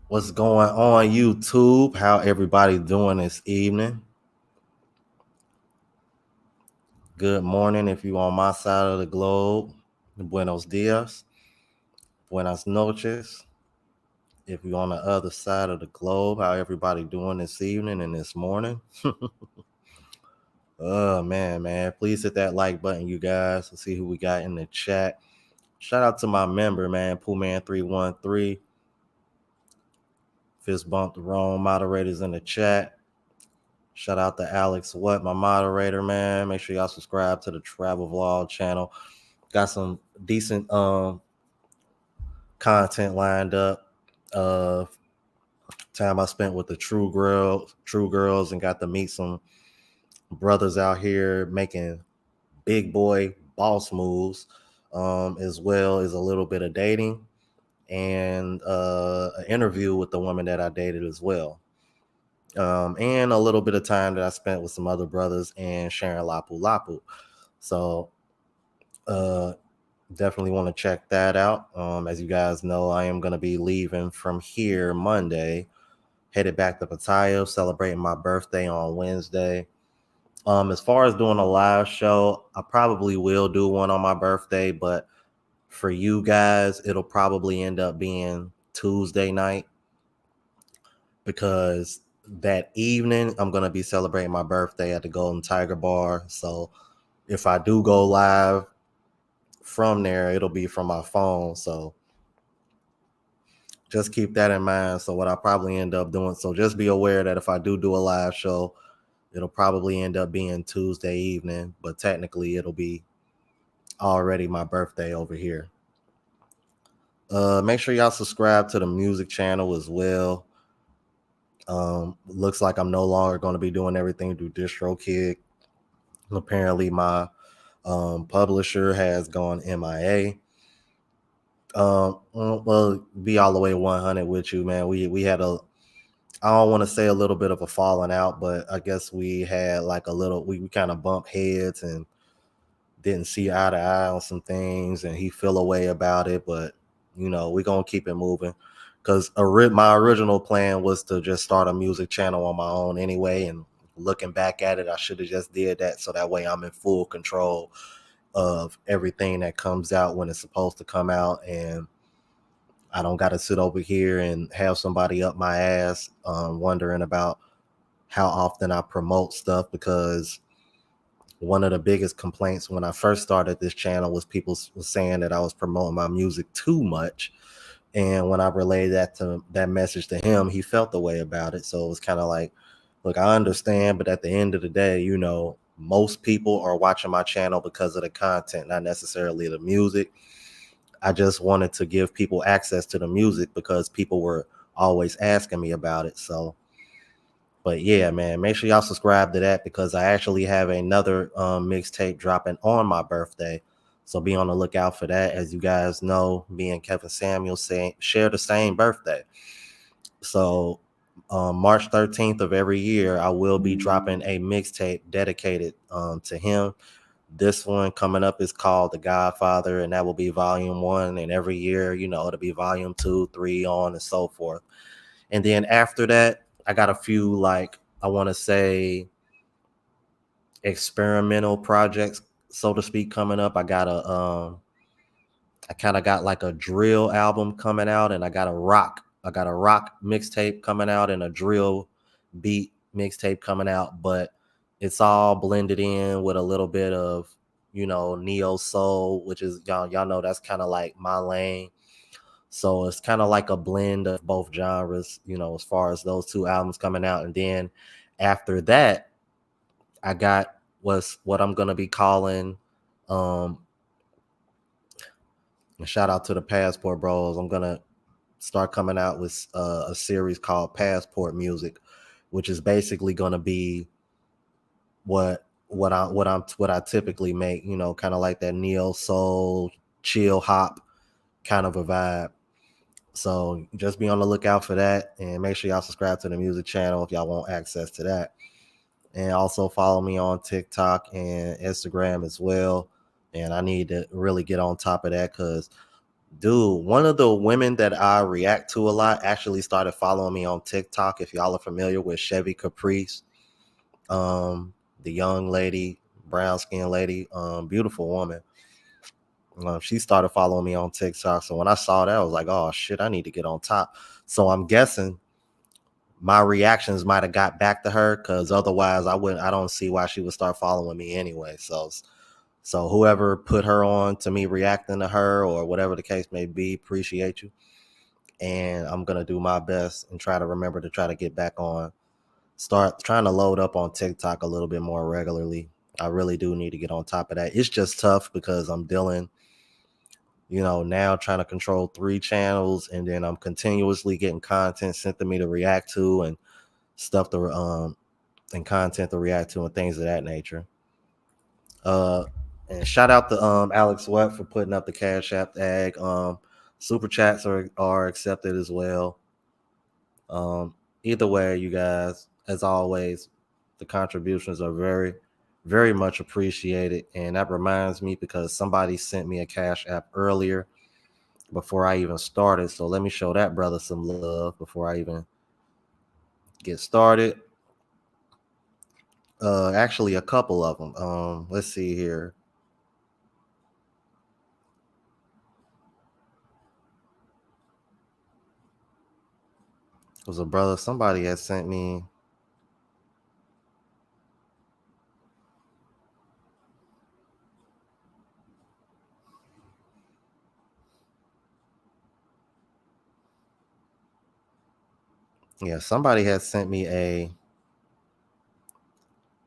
What's going on YouTube? How everybody doing this evening? Good morning if you're on my side of the globe. Buenos dias. Buenas noches. If you're on the other side of the globe, how everybody doing this evening and this morning? Oh man. Please hit that like button, you guys. Let's see who we got in the chat. Shout out to my member, man, Poolman313. Fist bump the wrong moderators in the chat. Shout out to Alex What, my moderator, man. Make sure y'all subscribe to the travel vlog channel. Got some decent content lined up. Time I spent with the True Girls and got to meet some brothers out here making big boy boss moves, as well as a little bit of dating and an interview with the woman that I dated as well. And a little bit of time that I spent with some other brothers and sharing Lapu Lapu. So uh, definitely want to check that out. As you guys know, I am going to be leaving from here Monday, headed back to Pattaya, celebrating my birthday on Wednesday. As far as doing a live show, I probably will do one on my birthday, but for you guys, it'll probably end up being Tuesday night because that evening I'm going to be celebrating my birthday at the Golden Tiger Bar. So if I do go live from there, it'll be from my phone. So just keep that in mind. So what I probably end up doing, so just be aware that if I do a live show, it'll probably end up being Tuesday evening, but technically it'll be already my birthday over here. Make sure y'all subscribe to the music channel as well. Looks like I'm no longer going to be doing everything through DistroKid. Apparently my publisher has gone MIA. Well, be all the way 100 with you, man. We had I don't want to say a little bit of a falling out, but I guess we had like a little, we kind of bumped heads and didn't see eye to eye on some things, and he feel away about it. But we're gonna keep it moving because my original plan was to just start a music channel on my own anyway. And looking back at it, I should have just did that so that way I'm in full control of everything that comes out when it's supposed to come out, and I don't got to sit over here and have somebody up my ass wondering about how often I promote stuff, because one of the biggest complaints when I first started this channel was people was saying that I was promoting my music too much. And when I relayed that message to him, he felt the way about it. So it was kind of like, look, I understand, but at the end of the day, most people are watching my channel because of the content, not necessarily the music. I just wanted to give people access to the music because people were always asking me about it. So, but yeah, man, make sure y'all subscribe to that because I actually have another mixtape dropping on my birthday. So be on the lookout for that. As you guys know, me and Kevin Samuel share the same birthday. So March 13th of every year, I will be dropping a mixtape dedicated to him. This one coming up is called The Godfather, and that will be volume 1. And every year, it'll be volume 2, 3, on and so forth. And then after that, I got a few, like, I want to say, experimental projects, so to speak, coming up. I kind of got like a drill album coming out, and I got a rock mixtape coming out, and a drill beat mixtape coming out, but it's all blended in with a little bit of neo soul, which is y'all know that's kind of like my lane. So it's kind of like a blend of both genres, as far as those two albums coming out. And then after that, I got what I'm gonna be calling shout out to the Passport Bros. I'm gonna start coming out with a series called Passport Music, which is basically gonna be what I typically make, kind of like that neo soul, chill hop kind of a vibe. So just be on the lookout for that, and make sure y'all subscribe to the music channel if y'all want access to that. And also follow me on TikTok and Instagram as well. And I need to really get on top of that because, dude, one of the women that I react to a lot actually started following me on TikTok. If y'all are familiar with Chevy Caprice, the young lady, brown skin lady, beautiful woman. She started following me on TikTok. So when I saw that, I was like, oh shit, I need to get on top. So I'm guessing my reactions might have got back to her, because otherwise I don't see why she would start following me anyway. So whoever put her on to me reacting to her, or whatever the case may be, appreciate you. And I'm gonna do my best and try to remember to try to get back on, start trying to load up on TikTok a little bit more regularly. I really do need to get on top of that. It's just tough because I'm dealing, now trying to control 3 channels, and then I'm continuously getting content sent to me to react to, and stuff to and content to react to, and things of that nature. And shout out to Alex Webb for putting up the Cash App tag. Super chats are accepted as well. Either way, you guys, as always, the contributions are very, very much appreciated. And that reminds me because somebody sent me a Cash App earlier before I even started. So let me show that brother some love before I even get started. Actually, a couple of them. Let's see here. It was a brother. Somebody had sent me. Yeah, somebody had sent me a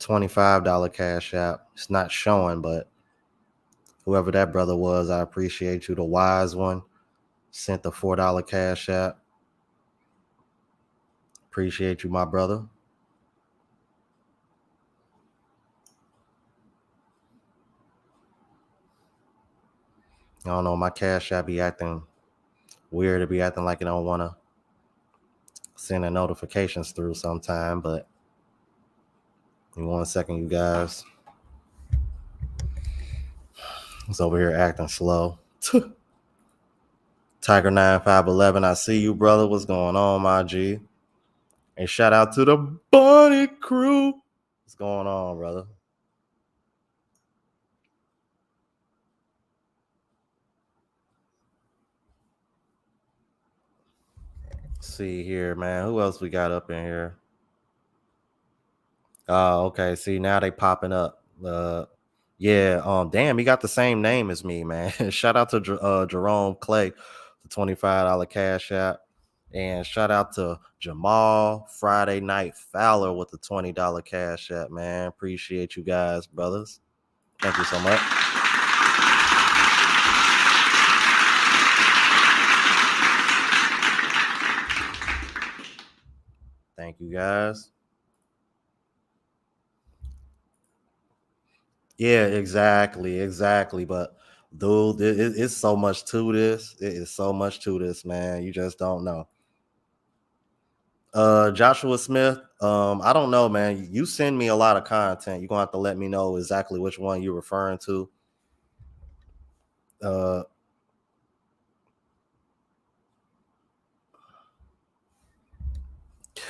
$25 Cash App. It's not showing, but whoever that brother was, I appreciate you. The wise one sent the $4 Cash App. Appreciate you, my brother. I don't know, my Cash App be acting weird. It be acting like it don't want to send the notifications through sometime, but in 1 second, you guys. It's over here acting slow. Tiger 9511, I see you, brother. What's going on, my G? And shout out to the Bunny crew. What's going on, brother? Let's see here, man. Who else we got up in here? Oh, okay. See, now they popping up. Yeah. Damn, he got the same name as me, man. Shout out to Jerome Clay, the $25 Cash App. And shout out to Jamal Friday Night Fowler with the $20 Cash App, man. Appreciate you guys, brothers. Thank you so much. Thank you guys. Yeah, exactly. But dude, it's so much to this. It is so much to this, man. You just don't know. Joshua Smith. I don't know, man. You send me a lot of content. You're gonna have to let me know exactly which one you're referring to. Uh,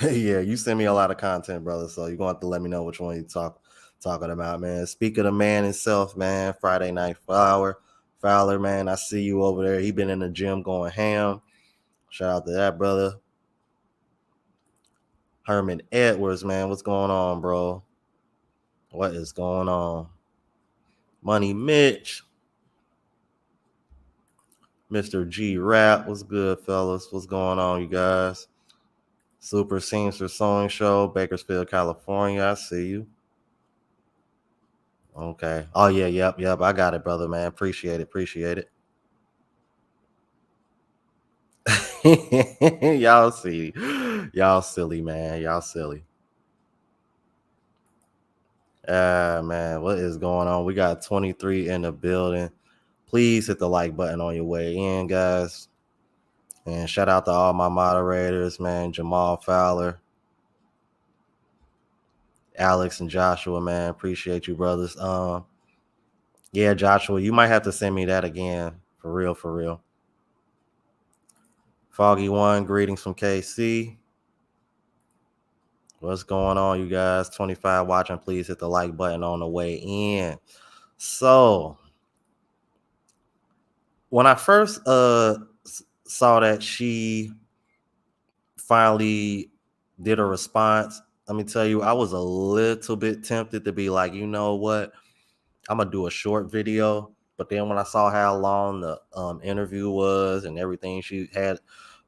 yeah, you send me a lot of content, brother. So you're gonna have to let me know which one you talking about, man. Speak of the man himself, man. Friday Night Fowler, man. I see you over there. He been in the gym going ham. Shout out to that brother. Herman Edwards, man. What's going on, bro? What is going on? Money Mitch. Mr. G Rap. What's good, fellas? What's going on, you guys? Super Seamster Sewing Show, Bakersfield, California. I see you. Okay. Oh yeah, yep. I got it, brother, man. Appreciate it. Y'all see. Y'all silly, man. Y'all silly. Man, what is going on? We got 23 in the building. Please hit the like button on your way in, guys. And shout out to all my moderators, man. Jamal Fowler, Alex, and Joshua, man. Appreciate you, brothers. Yeah, Joshua, you might have to send me that again. For real, for real. Foggy One, greetings from KC. What's going on, you guys? 25 watching. Please hit the like button on the way in. So, when I first saw that she finally did a response, let me tell you, I was a little bit tempted to be like, you know what? I'm gonna do a short video. But then when I saw how long the interview was and everything she had,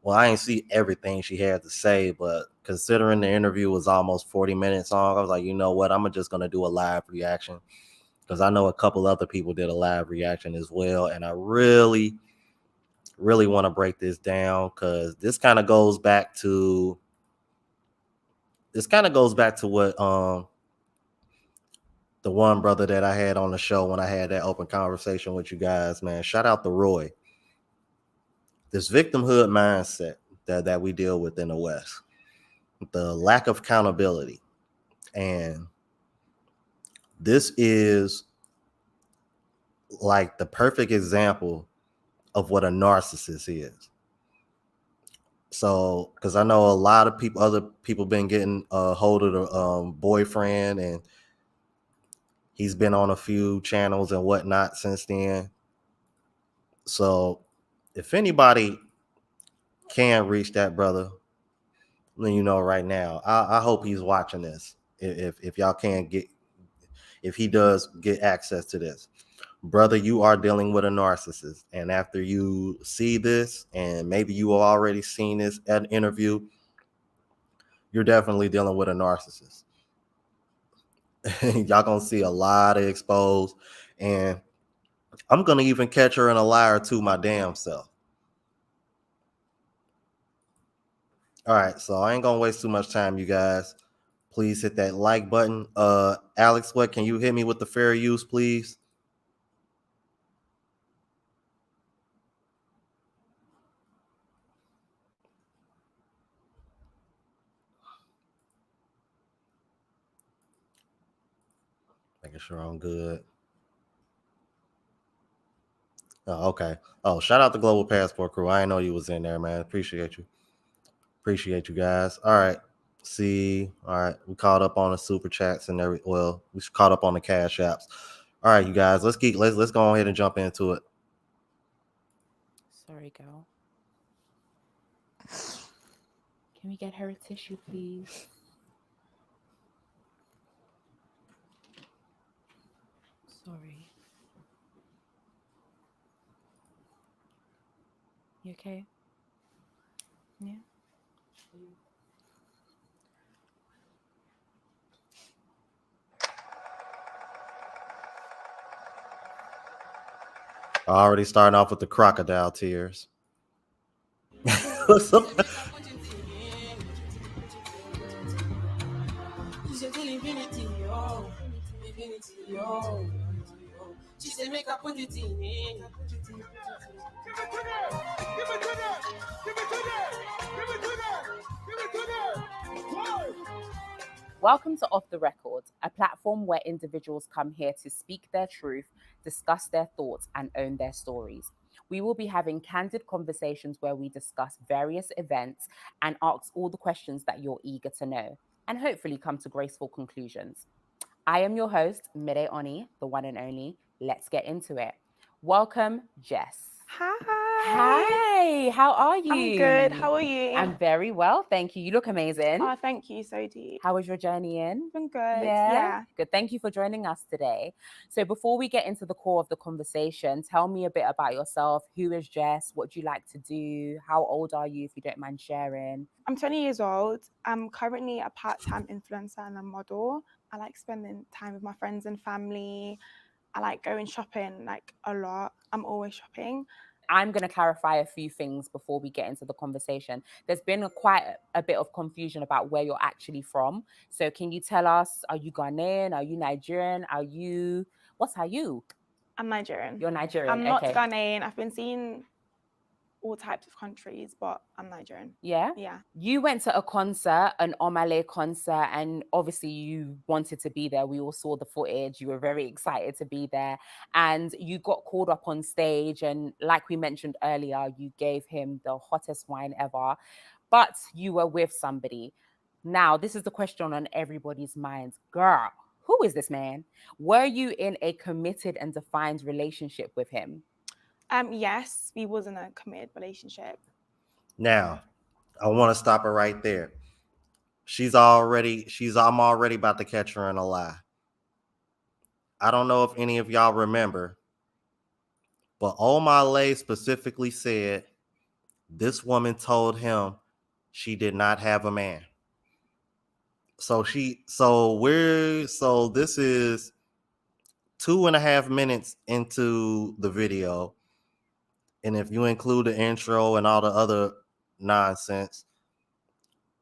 well, I didn't see everything she had to say, but considering the interview was almost 40 minutes long, I was like, you know what? I'm just gonna do a live reaction because I know a couple other people did a live reaction as well, and I really, really want to break this down because this kind of goes back to what the one brother that I had on the show when I had that open conversation with you guys, man. Shout out to Roy. This victimhood mindset that we deal with in the West, the lack of accountability. And this is like the perfect example of what a narcissist is. So, because I know a lot of people, other people been getting a hold of the boyfriend, and he's been on a few channels and whatnot since then. So, if anybody can reach that brother, then you know right now, I hope he's watching this. If y'all can get, if he does get access to this, brother, you are dealing with a narcissist. And after you see this, and maybe you already seen this at an interview, you're definitely dealing with a narcissist. Y'all gonna see a lot of exposed, and I'm gonna even catch her in a lie or two my damn self. All right, so I ain't gonna waste too much time, you guys. Please hit that like button. Alex, what can you hit me with the fair use, please? Making sure I'm good. Oh, okay. Oh, shout out to Global Passport Crew. I didn't know you was in there, man. Appreciate you. Appreciate you guys. All right. See, all right. We caught up on the super chats and we caught up on the cash apps. All right, you guys. Let's go ahead and jump into it. Sorry, girl. Can we get her a tissue, please? Sorry. You okay? Yeah. Already starting off with the crocodile tears. She said, make her put it in. Give it to them. Give it to them. Give it to them. Give it to them. Give it to them. Welcome to Off the Record, a platform where individuals come here to speak their truth, discuss their thoughts, and own their stories. We will be having candid conversations where we discuss various events and ask all the questions that you're eager to know, and hopefully come to graceful conclusions. I am your host, Mire Oni, the one and only. Let's get into it. Welcome, Jess. Hi. Hi, how are you? I'm good. How are you? I'm very well, thank you. You look amazing. Oh, thank you. So deep. How was your journey in? Been good. Yeah. Good. Thank you for joining us today. So before we get into the core of the conversation, tell me a bit about yourself. Who is Jess? What do you like to do? How old are you, if you don't mind sharing? I'm 20 years old. I'm currently a part-time influencer and a model. I like spending time with my friends and family. I like going shopping like a lot. I'm always shopping. I'm going to clarify a few things before we get into the conversation. There's been quite a bit of confusion about where you're actually from. So can you tell us, are you Ghanaian? Are you Nigerian? What are you? I'm Nigerian. You're Nigerian. I'm not okay. Ghanaian. I've been seeing all types of countries, but I'm Nigerian. Yeah? Yeah. You went to a concert, an Omah concert, and obviously you wanted to be there. We all saw the footage. You were very excited to be there. And you got called up on stage. And like we mentioned earlier, you gave him the hottest wine ever. But you were with somebody. Now, this is the question on everybody's minds. Girl, who is this man? Were you in a committed and defined relationship with him? Yes, we was in a committed relationship. Now, I want to stop her right there. I'm already about to catch her in a lie. I don't know if any of y'all remember, but Omah specifically said this woman told him she did not have a man. So this is 2.5 minutes into the video. And if you include the intro and all the other nonsense,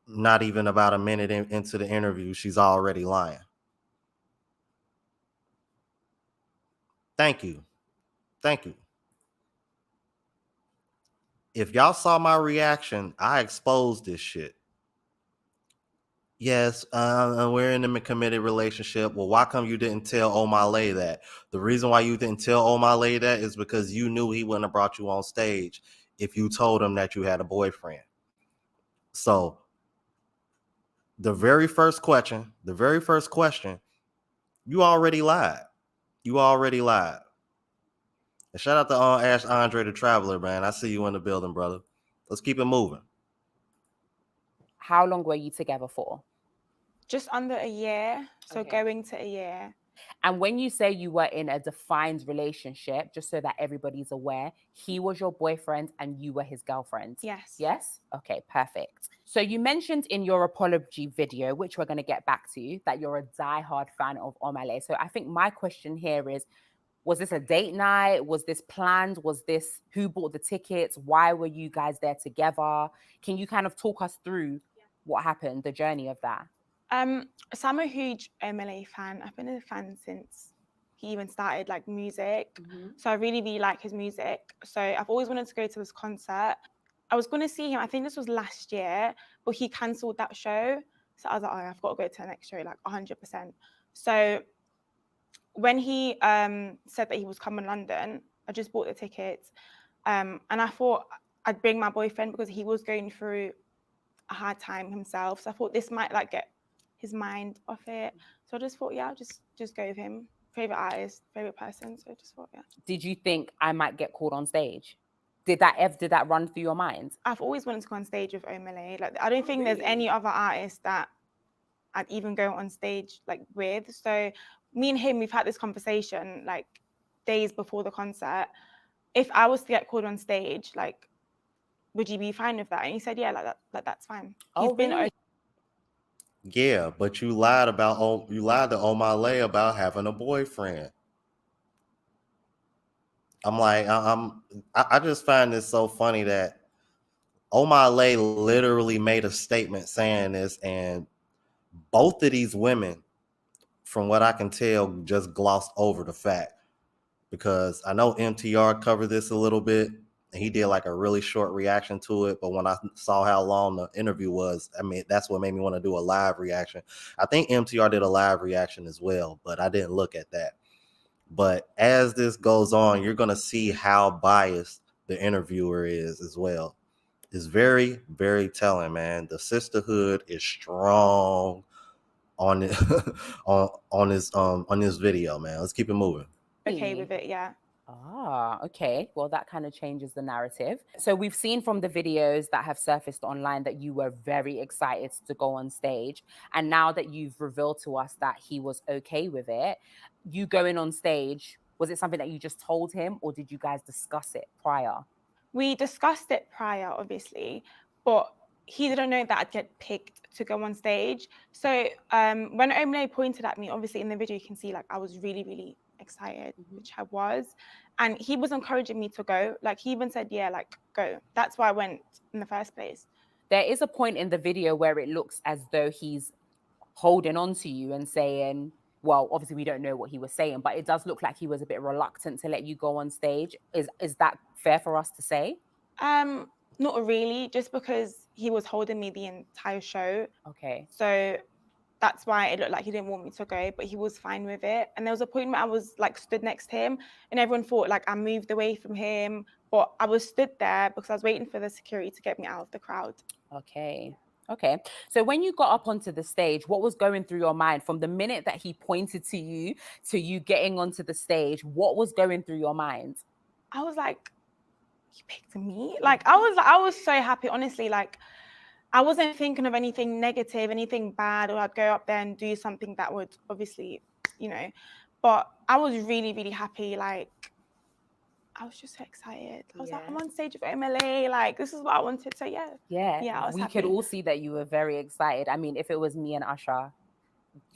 not even about a minute into the interview, she's already lying. Thank you. Thank you. If y'all saw my reaction, I exposed this shit. Yes, we're in a committed relationship. Well, why come you didn't tell Omah that? The reason why you didn't tell Omah that is because you knew he wouldn't have brought you on stage if you told him that you had a boyfriend. So the very first question, you already lied. You already lied. And shout out to Ash Andre the Traveler, man. I see you in the building, brother. Let's keep it moving. How long were you together for? Just under a year. So Okay. going to a year. And when you say you were in a defined relationship, just so that everybody's aware, he was your boyfriend and you were his girlfriend? Yes. Yes? Okay, perfect. So you mentioned in your apology video, which we're going to get back to, that you're a diehard fan of Omah. So I think my question here is, was this a date night? Was this planned? Was this who bought the tickets? Why were you guys there together? Can you kind of talk us through what happened, the journey of that? So I'm a huge Omah fan. I've been a fan since he even started like music. So I really, really like his music. So I've always wanted to go to this concert. I was going to see him, I think this was last year, but he cancelled that show. So I was like, oh, I've got to go to the next show, like 100%. So when he said that he was coming to London, I just bought the tickets. And I thought I'd bring my boyfriend because he was going through a hard time himself. So I thought this might like get his mind off it. So I just thought, yeah, I'll just go with him. Favorite artist, favorite person. So I just thought, yeah. Did you think I might get called on stage? Did that run through your mind? I've always wanted to go on stage with Omah. Like I don't think there's any other artist that I'd even go on stage like with. So me and him, we've had this conversation like days before the concert. If I was to get called on stage, like, would you be fine with that? And he said, yeah, like that's fine. He's been really? Yeah, but you lied to Omah about having a boyfriend. I'm like, I just find this so funny that Omah literally made a statement saying this, and both of these women, from what I can tell, just glossed over the fact, because I know MTR covered this a little bit and he did like a really short reaction to it. But when I saw how long the interview was, I mean, that's what made me want to do a live reaction. I think MTR did a live reaction as well, but I didn't look at that. But as this goes on, you're going to see how biased the interviewer is as well. It's very, very telling, man. The sisterhood is strong on it, on this video, man. Let's keep it moving. okay with it, yeah. Ah, okay. Well, that kind of changes the narrative. So we've seen from the videos that have surfaced online that you were very excited to go on stage. And now that you've revealed to us that he was okay with it, you going on stage, was it something that you just told him or did you guys discuss it prior? We discussed it prior, obviously, but he didn't know that I'd get picked to go on stage. So when Omah pointed at me, obviously in the video you can see like I was really, really excited, which I was. And he was encouraging me to go. Like he even said, yeah, like go. That's why I went in the first place. There is a point in the video where it looks as though he's holding on to you and saying, well, obviously we don't know what he was saying, but it does look like he was a bit reluctant to let you go on stage. Is that fair for us to say? Not really, just because he was holding me the entire show. Okay. So that's why it looked like he didn't want me to go, but he was fine with it. And there was a point where I was like stood next to him and everyone thought like I moved away from him, but I was stood there because I was waiting for the security to get me out of the crowd. Okay. Okay. So when you got up onto the stage, what was going through your mind from the minute that he pointed to you getting onto the stage? What was going through your mind? I was like, you picked me? Like I was so happy, honestly. Like I wasn't thinking of anything negative, anything bad, or I'd go up there and do something that would obviously, but I was really, really happy. Like I was just so excited. I was like, I'm on stage with Omah. Like this is what I wanted. So yeah. Yeah. I was we happy. could all see that you were very excited. I mean, if it was me and Asha,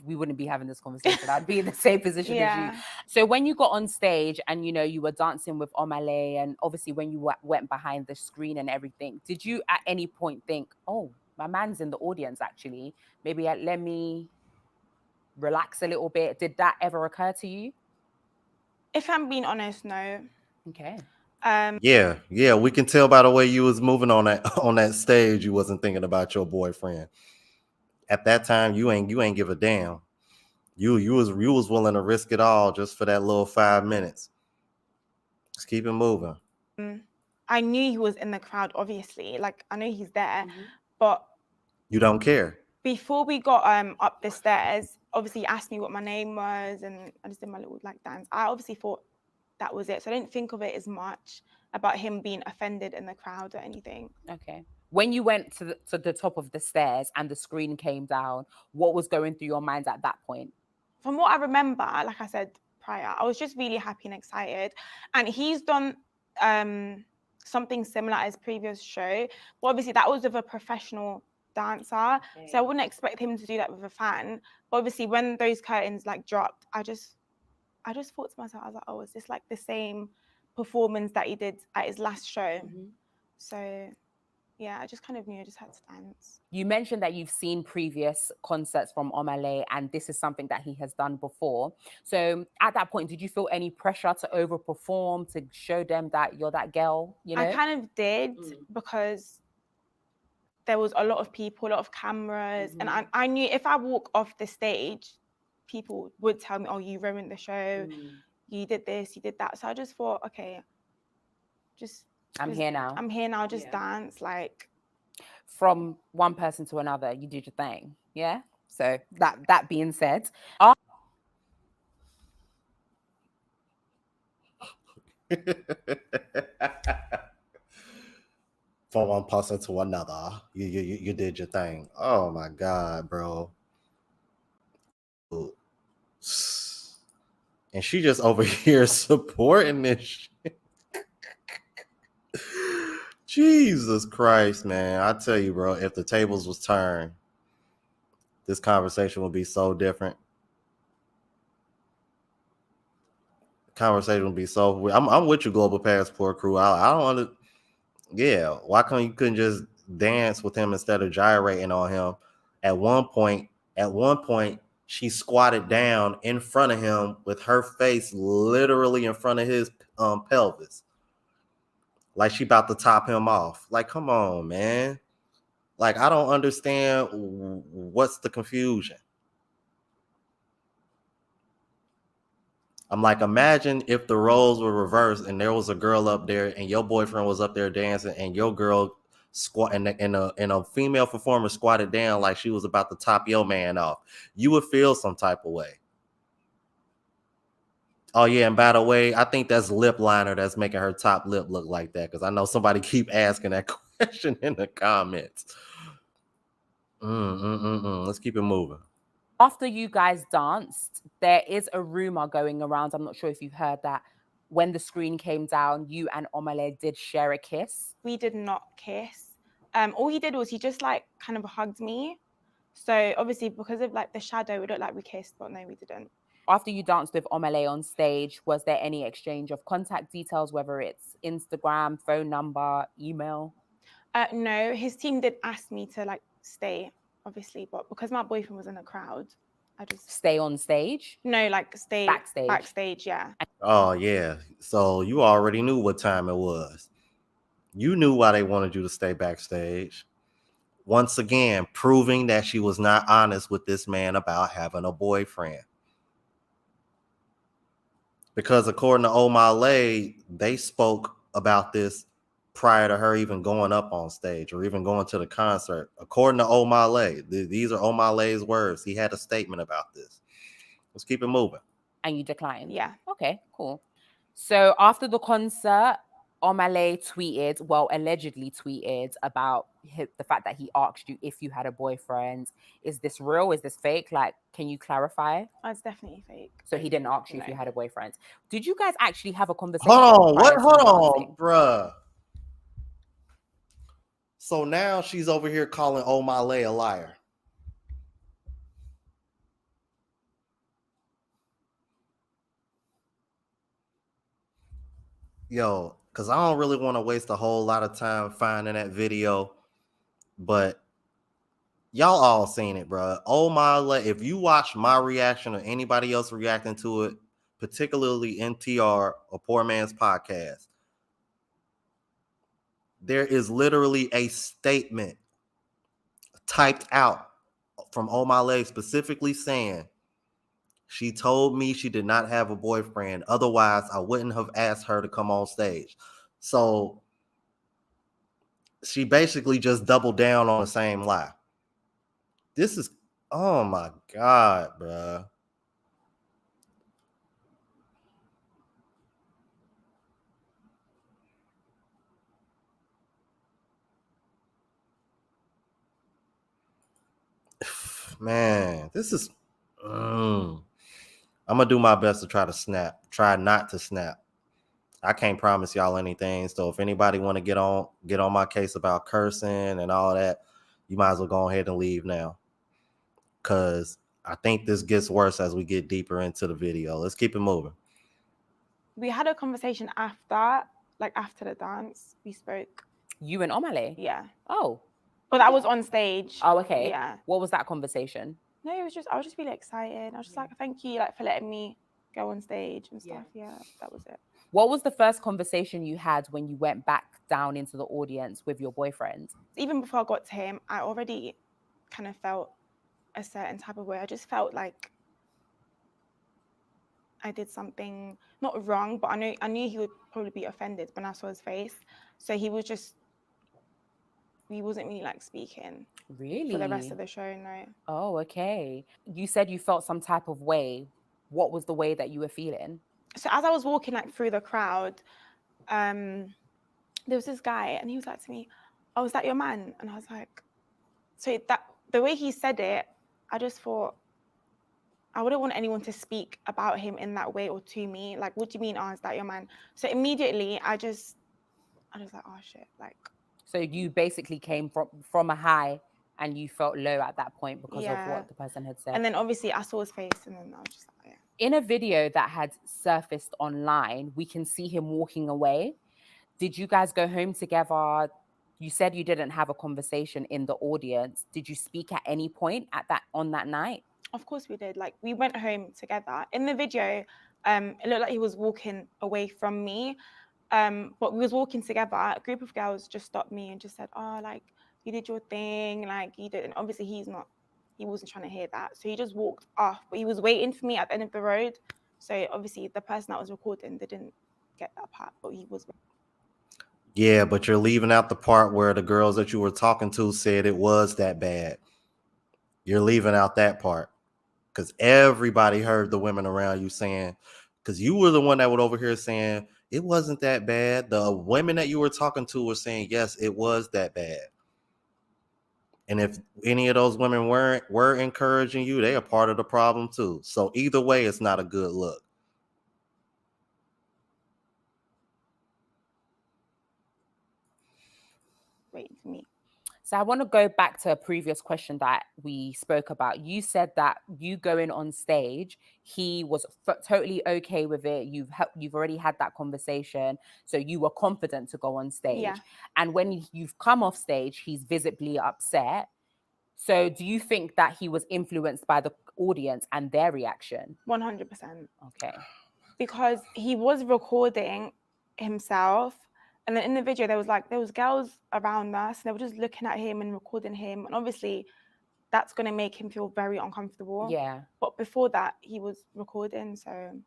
we wouldn't be having this conversation. I'd be in the same position as you. So when you got on stage and you were dancing with Omah, and obviously when you went behind the screen and everything, did you at any point think, oh, my man's in the audience actually, maybe let me relax a little bit? Did that ever occur to you? If I'm being honest, no. Okay. Yeah, we can tell by the way you was moving on that stage. You wasn't thinking about your boyfriend at that time. You ain't give a damn. You was willing to risk it all just for that little 5 minutes. Just keep it moving. I knew he was in the crowd, obviously. Like, I know he's there, but You don't care. before we got up the stairs, obviously he asked me what my name was, and I just did my little like dance. I obviously thought that was it, so I didn't think of it as much about him being offended in the crowd or anything. Okay. When you went to the top of the stairs and the screen came down, what was going through your mind at that point? From what I remember, like I said prior, I was just really happy and excited. And he's done something similar as previous show, but obviously that was with a professional dancer, so I wouldn't expect him to do that with a fan. But obviously when those curtains like dropped, I just thought to myself, I was like, oh, is this like the same performance that he did at his last show? So yeah, I just kind of knew I just had to dance. You mentioned that you've seen previous concerts from Omah, and this is something that he has done before. So at that point, did you feel any pressure to overperform, to show them that you're that girl? You know, I kind of did because there was a lot of people, a lot of cameras, and I knew if I walk off the stage, people would tell me, oh, you ruined the show, you did this, you did that. So I just thought, okay, I'm here now, just dance. Like, from one person to another, you did your thing. Yeah. So that being said, From one person to another, you did your thing. Oh my God, bro. And she just over here supporting this shit. Jesus Christ, man. I tell you, bro, if the tables was turned, this conversation would be so different. Conversation would be so weird. I'm with you, Global Passport crew. I don't want to. Yeah, why couldn't just dance with him instead of gyrating on him? At one point, she squatted down in front of him with her face literally in front of his pelvis, like she about to top him off. Like, come on, man. Like, I don't understand what's the confusion. I'm like, imagine if the roles were reversed and there was a girl up there and your boyfriend was up there dancing and your girl squat and a female performer squatted down like she was about to top your man off. You would feel some type of way. Oh yeah, and by the way, I think that's lip liner that's making her top lip look like that, because I know somebody keep asking that question in the comments. Let's keep it moving. After you guys danced, there is a rumor going around. I'm not sure if you've heard that. When the screen came down, you and Omah did share a kiss. We did not kiss. All he did was he just like kind of hugged me. So obviously because of like the shadow, it looked like we kissed, but no, we didn't. After you danced with Omah on stage, was there any exchange of contact details, whether it's Instagram, phone number, email? No, his team did ask me to like stay, obviously, but because my boyfriend was in the crowd, I just stay on stage. No, like stay backstage. Yeah. Oh yeah. So you already knew what time it was. You knew why they wanted you to stay backstage. Once again, proving that she was not honest with this man about having a boyfriend. Because according to Omah, they spoke about this prior to her even going up on stage or even going to the concert. According to Omah, these are Omah's words. He had a statement about this. Let's keep it moving. And you declined? Yeah. Okay, cool. So after the concert, Omah tweeted, well, allegedly tweeted about the fact that he asked you if you had a boyfriend. Is this real? Is this fake? Like, can you clarify? Oh, it's definitely fake. So he didn't ask you if you had a boyfriend. Did you guys actually have a conversation? Hold on, bruh. So now she's over here calling Omah a liar. Yo, because I don't really want to waste a whole lot of time finding that video, but y'all all seen it, bro. Omah, if you watch my reaction or anybody else reacting to it, particularly NTR or Poor Man's Podcast, there is literally a statement typed out from Omah specifically saying, she told me she did not have a boyfriend. Otherwise, I wouldn't have asked her to come on stage. So she basically just doubled down on the same lie. This is, oh my God, bruh. Man, this is, I'm gonna do my best to try not to snap. I can't promise y'all anything. So if anybody want to get on my case about cursing and all that, you might as well go ahead and leave now. Cause I think this gets worse as we get deeper into the video. Let's keep it moving. We had a conversation after the dance. We spoke. You and Omah? Yeah. Oh. But I was on stage. Oh, okay. Yeah. What was that conversation? No, I was just really excited. I was just like, thank you, like, for letting me go on stage and stuff. Yeah, that was it. What was the first conversation you had when you went back down into the audience with your boyfriend? Even before I got to him, I already kind of felt a certain type of way. I just felt like I did something not wrong, but I knew he would probably be offended when I saw his face. So he wasn't really like speaking. Really? For the rest of the show, no. Oh, okay. You said you felt some type of way. What was the way that you were feeling? So as I was walking like through the crowd, there was this guy and he was like to me, "Oh, is that your man?" And I was like, so that the way he said it, I just thought, I wouldn't want anyone to speak about him in that way or to me. Like, what do you mean, oh, is that your man? So immediately I was like, oh shit, like. So you basically came from a high and you felt low at that point because of what the person had said. And then obviously I saw his face and then I was just like, yeah. In a video that had surfaced online, we can see him walking away. Did you guys go home together? You said you didn't have a conversation in the audience. Did you speak at any point on that night? Of course we did. Like, we went home together. In the video, it looked like he was walking away from me. But we was walking together. A group of girls just stopped me and just said, "Oh, like, you did your thing, like you did." And obviously he wasn't trying to hear that. So he just walked off. But he was waiting for me at the end of the road. So obviously the person that was recording, they didn't get that part, but he was. Yeah, but you're leaving out the part where the girls that you were talking to said it was that bad. You're leaving out that part. Because everybody heard the women around you saying, because you were the one that was over here saying, it wasn't that bad. The women that you were talking to were saying, yes, it was that bad. And if any of those women were encouraging you, they are part of the problem too. So either way, it's not a good look. Wait for me. So I want to go back to a previous question that we spoke about. You said that you going on stage, he was totally okay with it. You've already had that conversation, so you were confident to go on stage. Yeah. And when you've come off stage, he's visibly upset. So do you think that he was influenced by the audience and their reaction? 100%. Okay. Because he was recording himself. And then in the video, there was girls around us, and they were just looking at him and recording him. And obviously, that's going to make him feel very uncomfortable. Yeah. But before that, he was recording, so.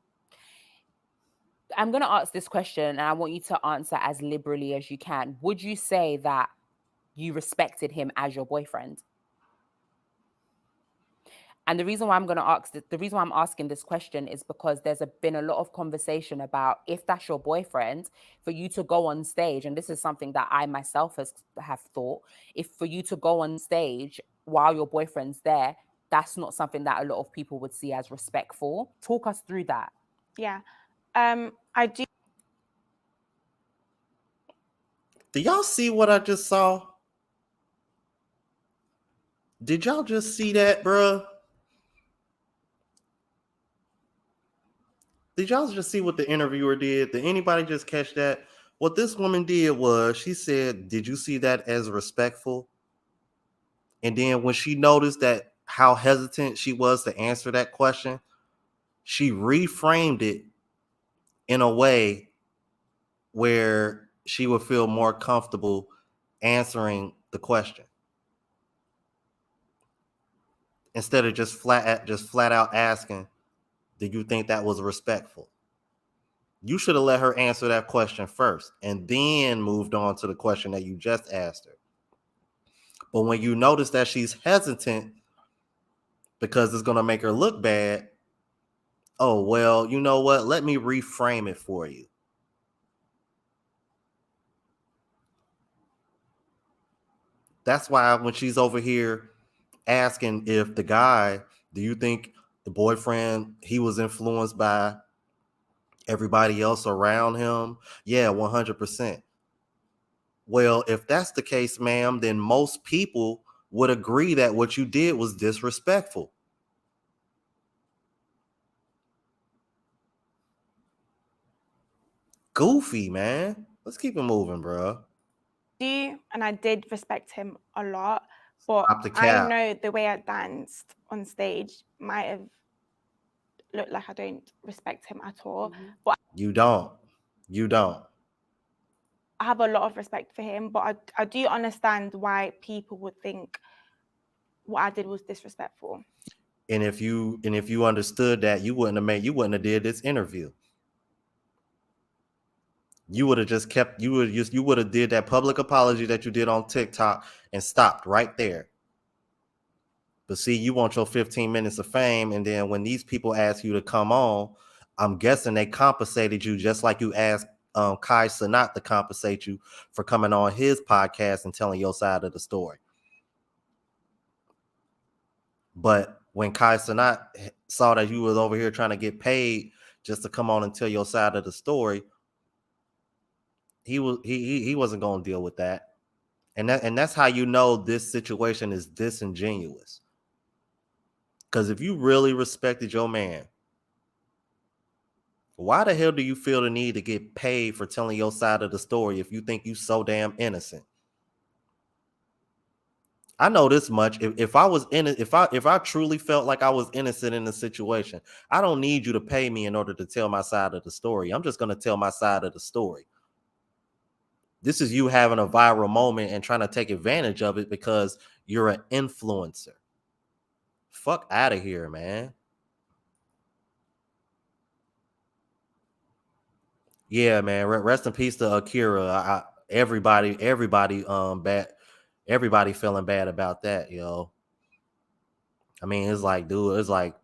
I'm going to ask this question, and I want you to answer as liberally as you can. Would you say that you respected him as your boyfriend? And the reason why I'm asking this question is because there's been a lot of conversation about, if that's your boyfriend, for you to go on stage, and this is something that I myself have thought, if for you to go on stage while your boyfriend's there, that's not something that a lot of people would see as respectful. Talk us through that. Yeah. I do. Do y'all see what I just saw? Did y'all just see that, bruh? Did y'all just see what the interviewer did? Did anybody just catch that? What this woman did was she said, "Did you see that as respectful?" And then when she noticed that how hesitant she was to answer that question, she reframed it in a way where she would feel more comfortable answering the question instead of just flat out asking, "Do you think that was respectful?" You should have let her answer that question first and then moved on to the question that you just asked her. But when you notice that she's hesitant because it's going to make her look bad, oh, well, you know what? Let me reframe it for you. That's why when she's over here asking if the guy, do you think the boyfriend, he was influenced by everybody else around him? Yeah, 100%. Well, if that's the case, ma'am, then most people would agree that what you did was disrespectful. Goofy, man. Let's keep it moving, bro. And I did respect him a lot, but Stop the I cap. know the way I danced on stage might have looked like I don't respect him at all. But You don't. You don't. I have a lot of respect for him, but I do understand why people would think what I did was disrespectful. And if you understood that, you wouldn't have did this interview. You would have just kept, you would have did that public apology that you did on TikTok and stopped right there. But see, you want your 15 minutes of fame, and then when these people ask you to come on, I'm guessing they compensated you just like you asked Kai Cenat to compensate you for coming on his podcast and telling your side of the story. But when Kai Cenat saw that you was over here trying to get paid just to come on and tell your side of the story, he wasn't going to deal with that. And that's how you know this situation is disingenuous. Because if you really respected your man, why the hell do you feel the need to get paid for telling your side of the story if you think you so damn innocent? I know this much. If I was in it, if I truly felt like I was innocent in the situation, I don't need you to pay me in order to tell my side of the story. I'm just going to tell my side of the story. This is you having a viral moment and trying to take advantage of it because you're an influencer. Fuck out of here, man. Yeah, man. Rest in peace to Akira. Everybody bad. Everybody feeling bad about that, yo. I mean, it's like, dude, it's like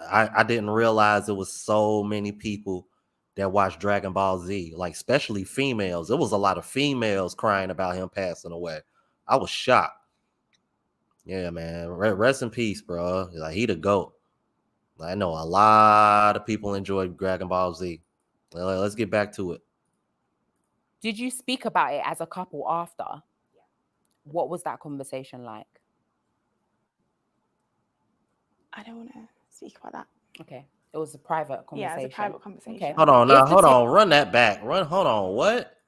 I didn't realize there was so many people that watch Dragon Ball Z, like especially females. There was a lot of females crying about him passing away. I was shocked. Yeah, man. Rest in peace, bro. Like he the GOAT. I know a lot of people enjoy Dragon Ball Z. Let's get back to it. Did you speak about it as a couple after? What was that conversation like? I don't want to speak about that. Okay. It was a private conversation. Yeah, it was a private conversation. Okay. Hold on, now, hold on. Run that back. Hold on. What?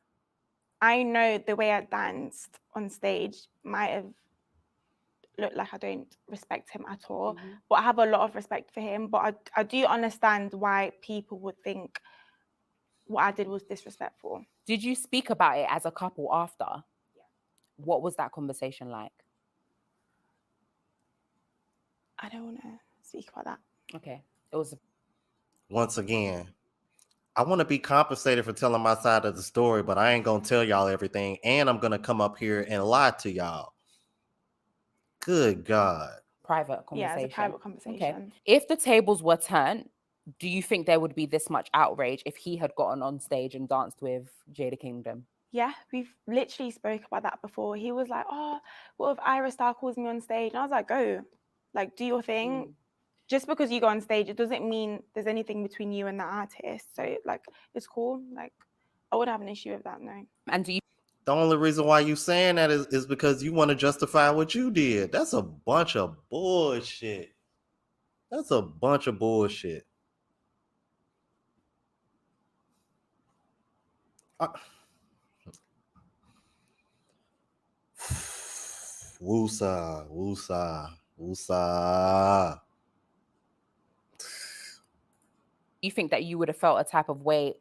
I know the way I danced on stage might have looked like I don't respect him at all. But I have a lot of respect for him. But I do understand why people would think what I did was disrespectful. Did you speak about it as a couple after? Yeah. What was that conversation like? I don't want to speak about that. Okay. It was. Once again, I want to be compensated for telling my side of the story, but I ain't going to tell y'all everything. And I'm going to come up here and lie to y'all. Good God. Private conversation. Yeah, it's a private conversation. Okay. If the tables were turned, do you think there would be this much outrage if he had gotten on stage and danced with Jada Kingdom? Yeah, we've literally spoke about that before. He was like, oh, what if Ira Star calls me on stage? And I was like, go, like, do your thing. Just because you go on stage, it doesn't mean there's anything between you and the artist. So, like, it's cool. Like, I wouldn't have an issue with that, no. And do you? The only reason why you saying that is because you want to justify what you did. That's a bunch of bullshit. That's a bunch of bullshit. Woosa, woosa, woosa. You think that you would have felt a type of way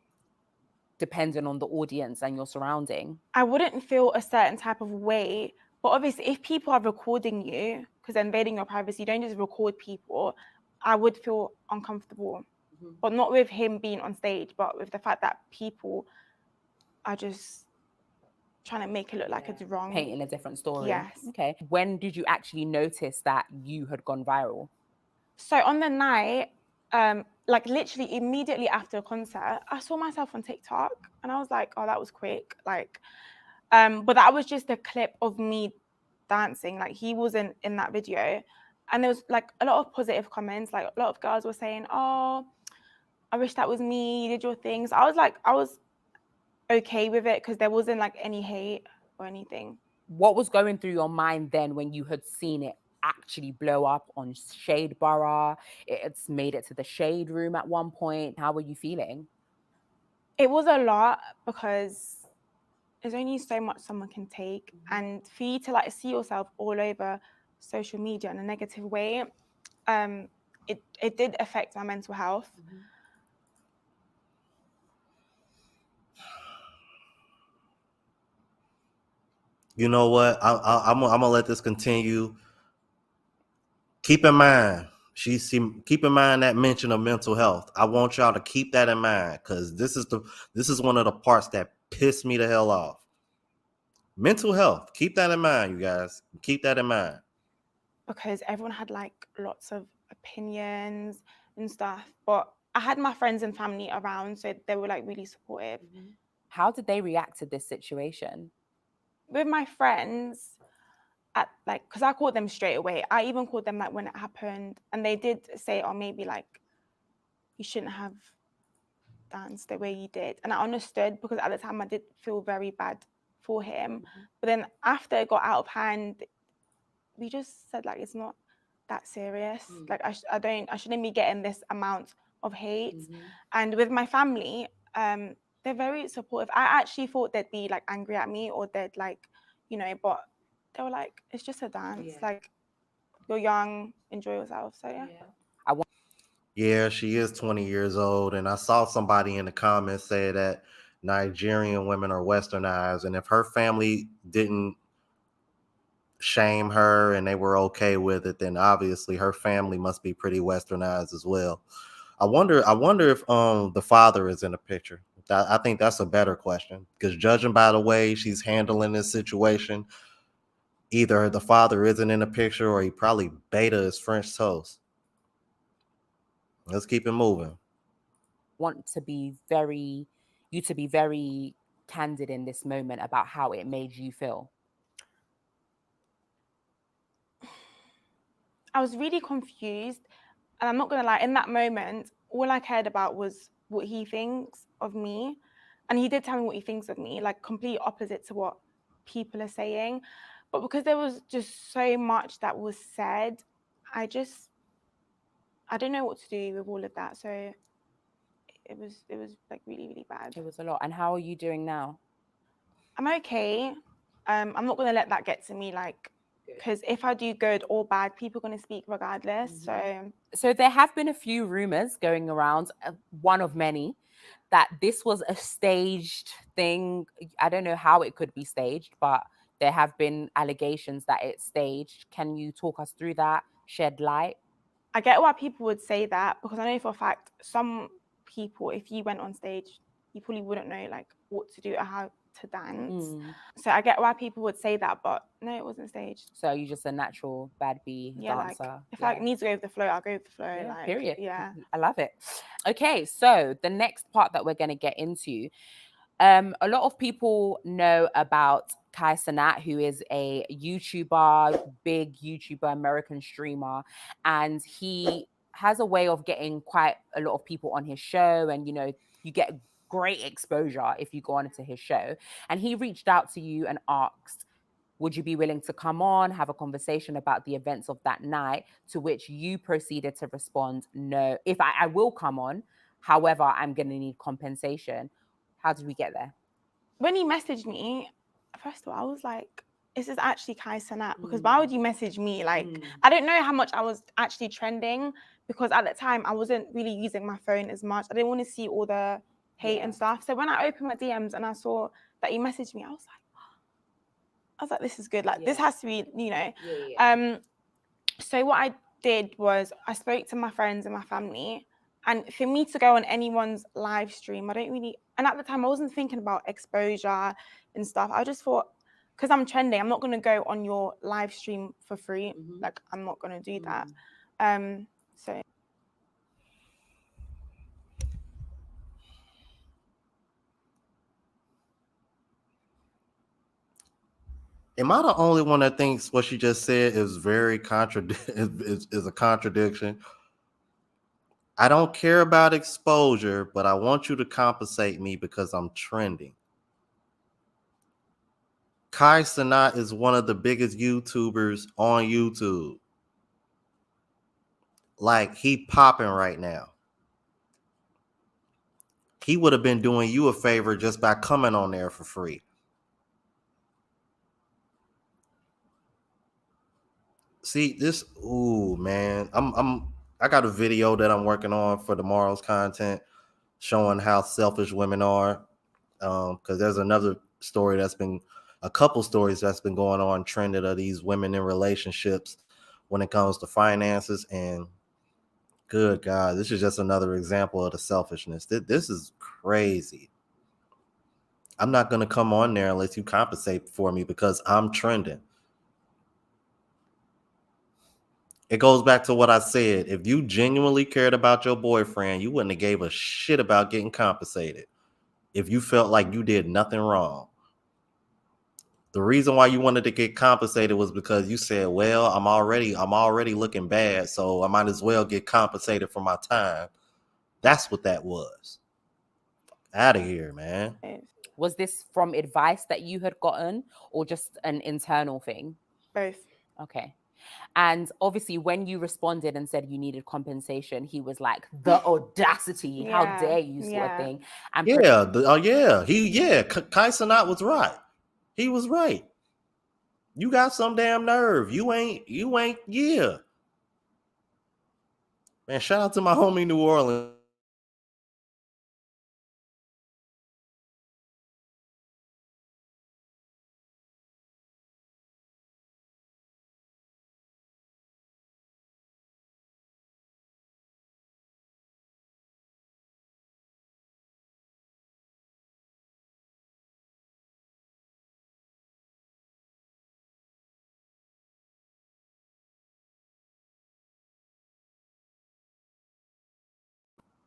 depending on the audience and your surrounding? I wouldn't feel a certain type of way, but obviously if people are recording you, because they're invading your privacy, you don't just record people, I would feel uncomfortable. But not with him being on stage, but with the fact that people are just trying to make it look like it's wrong. Painting a different story. Yes. Okay. When did you actually notice that you had gone viral? So on the night, like literally immediately after the concert, I saw myself on TikTok and I was like, oh, that was quick. Like, but that was just a clip of me dancing. Like he wasn't in that video. And there was like a lot of positive comments. Like a lot of girls were saying, oh, I wish that was me. You did your things. I was okay with it because there wasn't like any hate or anything. What was going through your mind then when you had seen it actually blow up on Shade Borough? It's made it to the Shade Room at one point. How were you feeling? It was a lot because there's only so much someone can take, and for you to like see yourself all over social media in a negative way, it did affect my mental health. You know what? I'm gonna let this continue. Keep in mind, keep in mind that mention of mental health. I want y'all to keep that in mind because this is one of the parts that piss me the hell off. Mental health. Keep that in mind, you guys. Keep that in mind. Because everyone had like lots of opinions and stuff, but I had my friends and family around, so they were like really supportive. How did they react to this situation? With my friends, because I called them straight away. I even called them like when it happened, and they did say, oh, maybe like you shouldn't have danced the way you did. And I understood because at the time I did feel very bad for him. But then after it got out of hand, we just said like it's not that serious. Like I shouldn't be getting this amount of hate. And with my family, they're very supportive. I actually thought they'd be like angry at me or they'd like, but they were like, it's just a dance. Like you're young, enjoy yourself. So yeah. Yeah, she is 20 years old. And I saw somebody in the comments say that Nigerian women are westernized. And if her family didn't shame her and they were okay with it, then obviously her family must be pretty westernized as well. I wonder if the father is in the picture. I think that's a better question because judging by the way she's handling this situation, either the father isn't in the picture or he probably beta is French toast. Let's keep it moving. Want to be very candid in this moment about how it made you feel. I was really confused, and I'm not gonna lie, in that moment, all I cared about was what he thinks of me. And he did tell me what he thinks of me, like complete opposite to what people are saying. But because there was just so much that was said, I don't know what to do with all of that. So it was like really, really bad. It was a lot. And how are you doing now? I'm okay. I'm not gonna let that get to me, like, because if I do good or bad, people are going to speak regardless. So there have been a few rumors going around, one of many, that this was a staged thing. I don't know how it could be staged, but there have been allegations that it's staged. Can you talk us through that, shed light? I get why people would say that, because I know for a fact some people, if you went on stage, you probably wouldn't know like what to do or how to dance. So I get why people would say that, but no, it wasn't staged. So you're just a natural bad bee dancer. Like, if I need to go with the flow, I'll go with the flow. Yeah, like, period. Yeah. I love it. Okay, so the next part that we're going to get into, a lot of people know about Kai Cenat, who is a YouTuber, big YouTuber, American streamer, and he has a way of getting quite a lot of people on his show, and you get great exposure if you go on to his show. And he reached out to you and asked, would you be willing to come on, have a conversation about the events of that night? To which you proceeded to respond, no, if I will come on, however, I'm going to need compensation. How did we get there? When he messaged me, first of all, I was like, this is actually Kai Cenat, because why would you message me? Like, I don't know how much I was actually trending, because at the time I wasn't really using my phone as much. I didn't want to see all the hate and stuff. So when I opened my DMs and I saw that he messaged me, I was like, this is good. Like, this has to be, you know. So what I did was I spoke to my friends and my family, and for me to go on anyone's live stream, I don't really, and at the time I wasn't thinking about exposure and stuff. I just thought, because I'm trending, I'm not going to go on your live stream for free. Like, I'm not going to do that. So Am I the only one that thinks what she just said is very is a contradiction? I don't care about exposure, but I want you to compensate me because I'm trending. Kai Cenat is one of the biggest YouTubers on YouTube. Like, he popping right now. He would have been doing you a favor just by coming on there for free. See this, ooh man, I got a video that I'm working on for tomorrow's content showing how selfish women are. Because there's a couple stories that's been going on trended of these women in relationships when it comes to finances, and good God, this is just another example of the selfishness. This is crazy. I'm not gonna come on there unless you compensate for me because I'm trending. It goes back to what I said. If you genuinely cared about your boyfriend, you wouldn't have gave a shit about getting compensated if you felt like you did nothing wrong. The reason why you wanted to get compensated was because you said, well, I'm already looking bad, so I might as well get compensated for my time. That's what that was. Out of here, man. Was this from advice that you had gotten or just an internal thing? both. Okay. And obviously, when you responded and said you needed compensation, he was like, the audacity, how dare you, sort of thing. And Kai Cenat was right. He was right. You got some damn nerve. You ain't, yeah. Man, shout out to my homie New Orleans.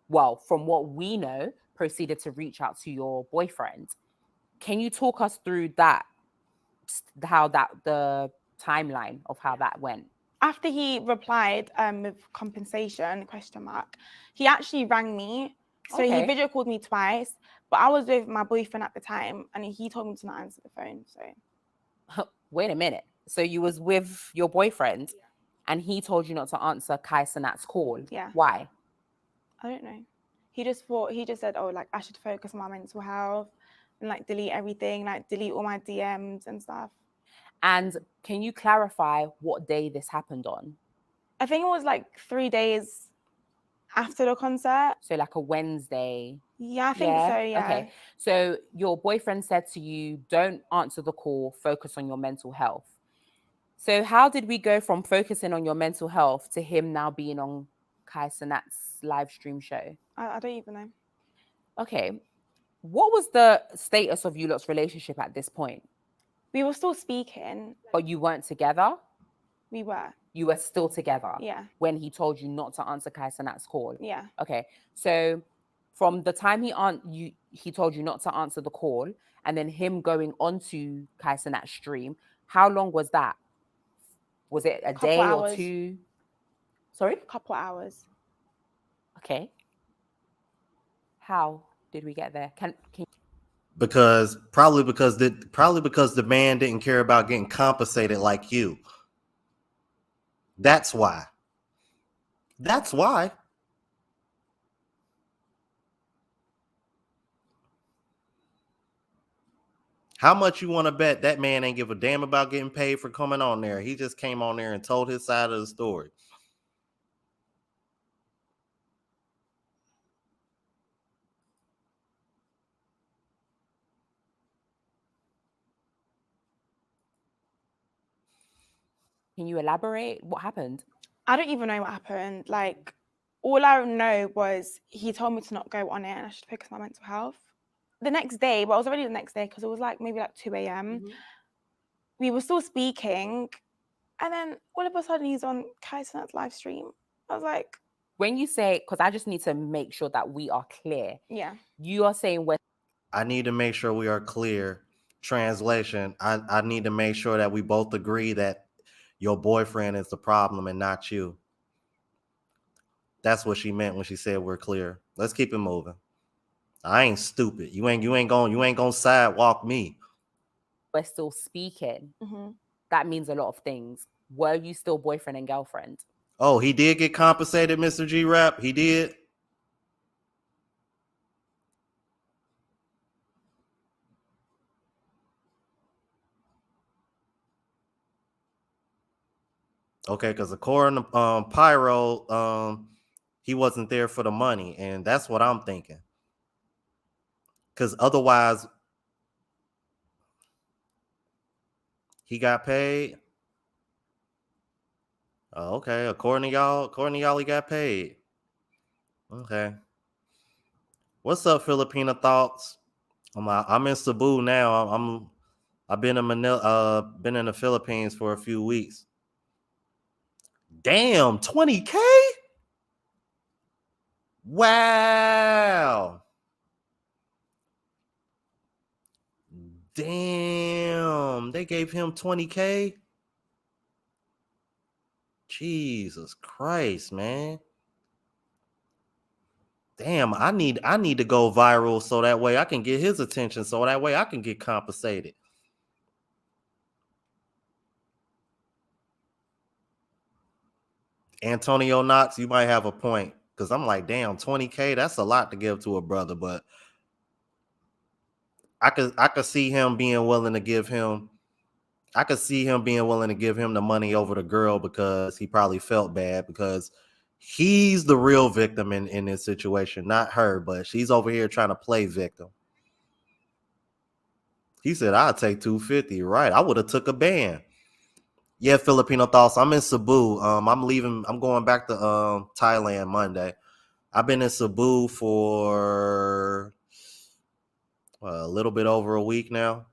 well, from what we know, proceeded to reach out to your boyfriend. Can you talk us through that, the timeline of how that went? After he replied with compensation, ? He actually rang me. So he video called me twice, but I was with my boyfriend at the time, and he told me to not answer the phone. So wait a minute. So you was with your boyfriend, and he told you not to answer Kai Cenat's call. Yeah. Why? I don't know. He just said, oh, like, I should focus on my mental health and like delete everything, like delete all my DMs and stuff. And can you clarify what day this happened on? I think it was like 3 days after the concert. So like a Wednesday. Yeah, I think so, yeah. Okay. So your boyfriend said to you, don't answer the call, focus on your mental health. So how did we go from focusing on your mental health to him now being on Kai Cenat's live stream show? I don't even know. Okay. What was the status of you lot's relationship at this point? We were still speaking. But you weren't together? We were. You were still together? Yeah. When he told you not to answer Kai Cenat's call? Yeah. Okay. So from the time he told you not to answer the call, and then him going onto Kai Cenat's stream, how long was that? Was it a day or two? Sorry? A couple hours. Okay. How did we get there? Can Probably because the man didn't care about getting compensated like you. That's why. How much you want to bet that man ain't give a damn about getting paid for coming on there? He just came on there and told his side of the story. Can you elaborate? What happened? I don't even know what happened. Like, all I know was he told me to not go on it and I should focus on my mental health. The next day, but it was already the next day because it was like maybe like 2 a.m. We were still speaking, and then all of a sudden he's on Kai Cenat's live stream. I was like, When you say, because I just need to make sure that we are clear. yeah. You are saying we're I need to make sure we are clear. Translation, I need to make sure that we both agree that your boyfriend is the problem and not you. That's what she meant when she said we're clear. Let's keep it moving. I ain't stupid. You ain't gonna sidewalk me. still speaking. Mm-hmm. That means a lot of things. Were you still boyfriend and girlfriend? Oh, he did get compensated, Mr. G Rap. He did. Okay, because according to Pyro, he wasn't there for the money, and that's what I'm thinking. Because otherwise, he got paid. Oh, okay, according to y'all, he got paid. Okay. What's up, Filipina thoughts? I'm in Cebu now. I've been in Manila. Been in the Philippines for a few weeks. Damn, 20K. Wow. Damn, they gave him 20K. Jesus Christ, man. Damn, I need to go viral so that way I can get his attention, so that way I can get compensated. Antonio Knox, you might have a point. Because I'm like, damn, 20K, that's a lot to give to a brother, but I could see him being willing to give him the money over the girl because he probably felt bad because he's the real victim in this situation, not her, but she's over here trying to play victim. He said, I'll take 250. Right. I would have took a band. Yeah, Filipino thoughts. I'm in Cebu. I'm going back to Thailand Monday. I've been in Cebu for a little bit over a week now.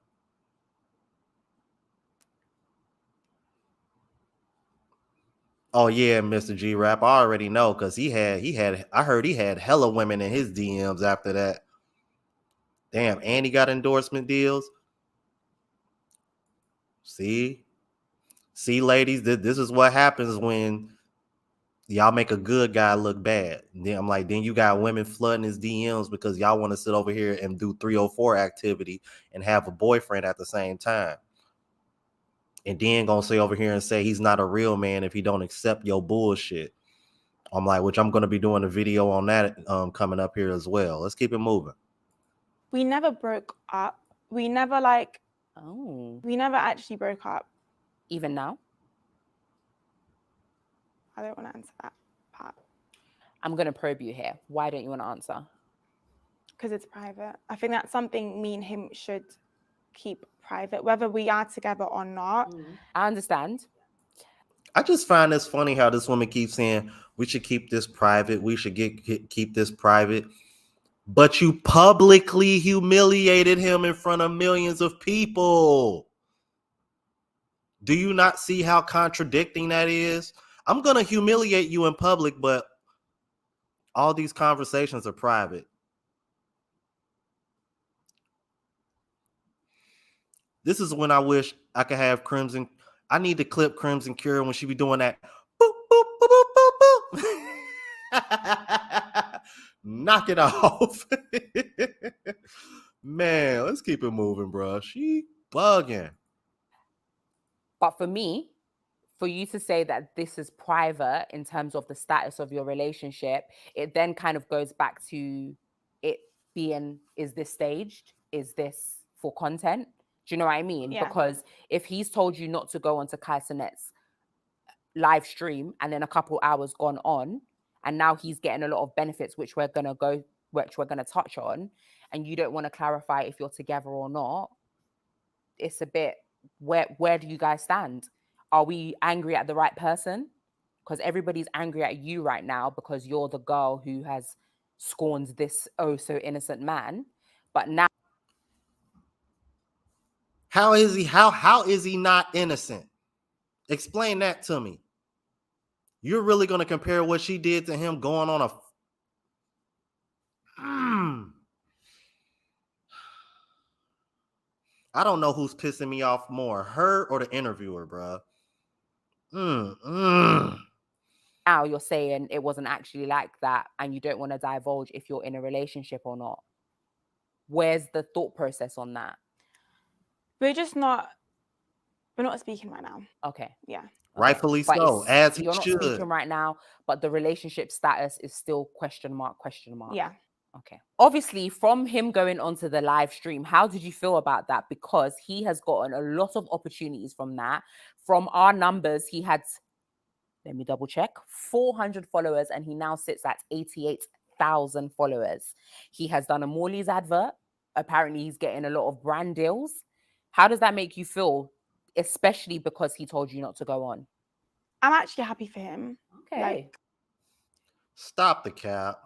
Oh yeah, Mr. G Rap. I already know because I heard he had hella women in his DMs after that. Damn, and he got endorsement deals. See, ladies, this is what happens when y'all make a good guy look bad. Then I'm like, then you got women flooding his DMs because y'all want to sit over here and do 304 activity and have a boyfriend at the same time. And then gonna say over here and say he's not a real man if he don't accept your bullshit. I'm like, which I'm gonna be doing a video on that coming up here as well. Let's keep it moving. We never broke up. We never we never actually broke up. Even now? I don't want to answer that part. I'm going to probe you here. Why don't you want to answer? Because it's private. I think that's something me and him should keep private, whether we are together or not. I understand. I just find this funny how this woman keeps saying we should keep this private. We should keep this private. But you publicly humiliated him in front of millions of people. Do you not see how contradicting that is? I'm going to humiliate you in public, but all these conversations are private. This is when I wish I could have Crimson. I need to clip Crimson Cure when she be doing that. Boop, boop, boop, boop, boop, boop. Knock it off. Man, let's keep it moving, bro. She bugging. But for me, for you to say that this is private in terms of the status of your relationship, it then kind of goes back to it being, is this staged? Is this for content? Do you know what I mean? Yeah. Because if he's told you not to go onto Kai Cenat's live stream and then a couple hours gone on, and now he's getting a lot of benefits, which we're gonna touch on, and you don't want to clarify if you're together or not, it's a bit, where do you guys stand? Are we angry at the right person? Because everybody's angry at you right now because you're the girl who has scorned this oh so innocent man. But now, How is he not innocent? Explain that to me. You're really going to compare what she did to him going on a I don't know who's pissing me off more, her or the interviewer, bro. now you're saying it wasn't actually like that and you don't want to divulge if you're in a relationship or not. Where's the thought process on that? We're not speaking right now. Okay. Yeah. Okay. Rightfully But so, as he you're not should. speaking right now, but the relationship status is still question mark. Yeah. Okay. Obviously, from him going onto the live stream, how did you feel about that? Because he has gotten a lot of opportunities from that. From our numbers, he had, let me double check, 400 followers, and he now sits at 88,000 followers. He has done a Morley's advert. Apparently, he's getting a lot of brand deals. How does that make you feel? Especially because he told you not to go on. I'm actually happy for him. Okay. Like, Stop the cap.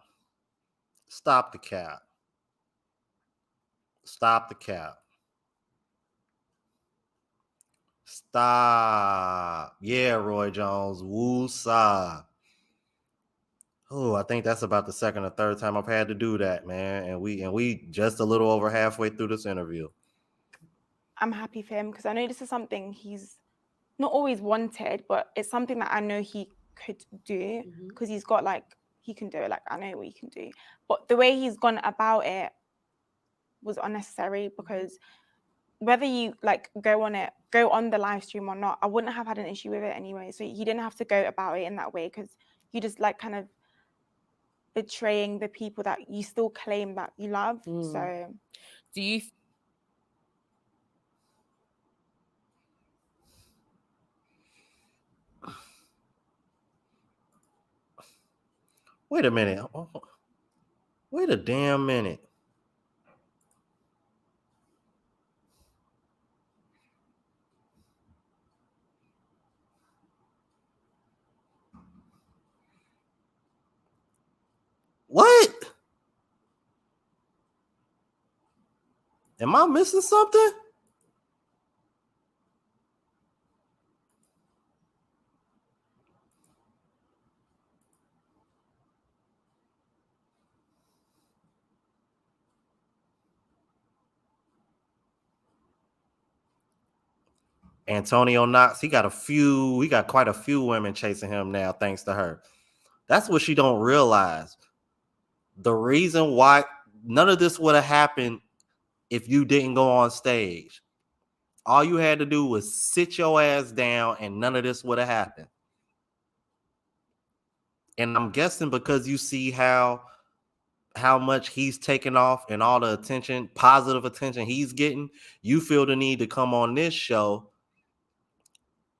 Stop the cap. Stop the cap. Stop. Yeah, Roy Jones. Woo-sa. Oh, I think that's about the second or third time I've had to do that, man. And we just a little over halfway through this interview. I'm happy for him because I know this is something he's not always wanted, but it's something that I know he could do because he's got he can do it. Like, I know what he can do. But the way he's gone about it was unnecessary because whether you go on the live stream or not, I wouldn't have had an issue with it anyway. So he didn't have to go about it in that way because you just kind of betraying the people that you still claim that you love. So do you Wait a minute. Wait a damn minute. What? Am I missing something? Antonio Knox, he got quite a few women chasing him now, thanks to her. That's what she don't realize. The reason why none of this would have happened if you didn't go on stage. All you had to do was sit your ass down and none of this would have happened. And I'm guessing because you see how much he's taken off and all the attention, positive attention he's getting, you feel the need to come on this show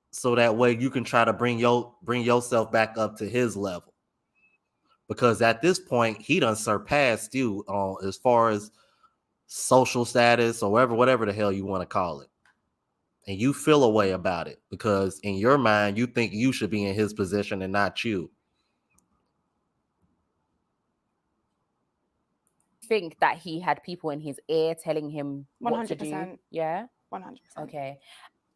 so that way you can try to bring yourself back up to his level. Because at this point, he done surpassed you as far as social status or whatever the hell you want to call it. And you feel a way about it because in your mind, you think you should be in his position and not you. think that he had people in his ear telling him what to do? 100%. Yeah? 100%. Okay.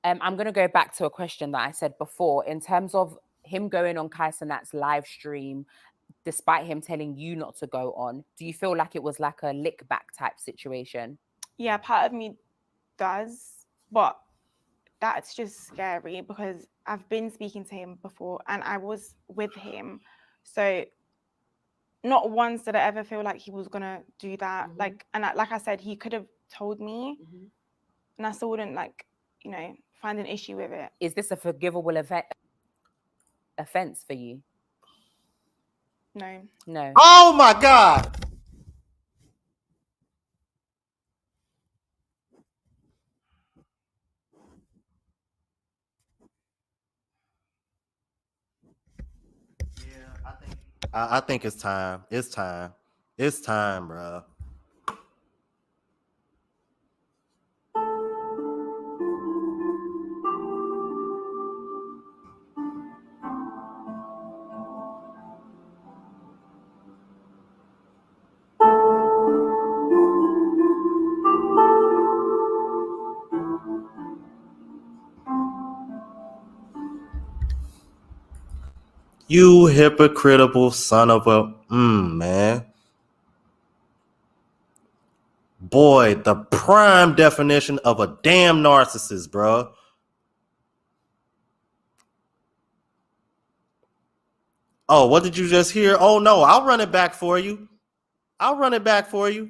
I'm going to go back to a question that I said before in terms of him going on Kai Cenat's live stream, despite him telling you not to go on. Do you feel like it was like a lick back type situation? Yeah, part of me does, but that's just scary because I've been speaking to him before and I was with him. So not once did I ever feel like he was going to do that. Like I said, he could have told me and I still wouldn't find an issue with it. Is this a forgivable offense for you? No. No. Oh my God. I think it's time. It's time. It's time, bro. You hypocritical son of a man. Boy, the prime definition of a damn narcissist, bro. Oh, what did you just hear? Oh no, I'll run it back for you. I'll run it back for you.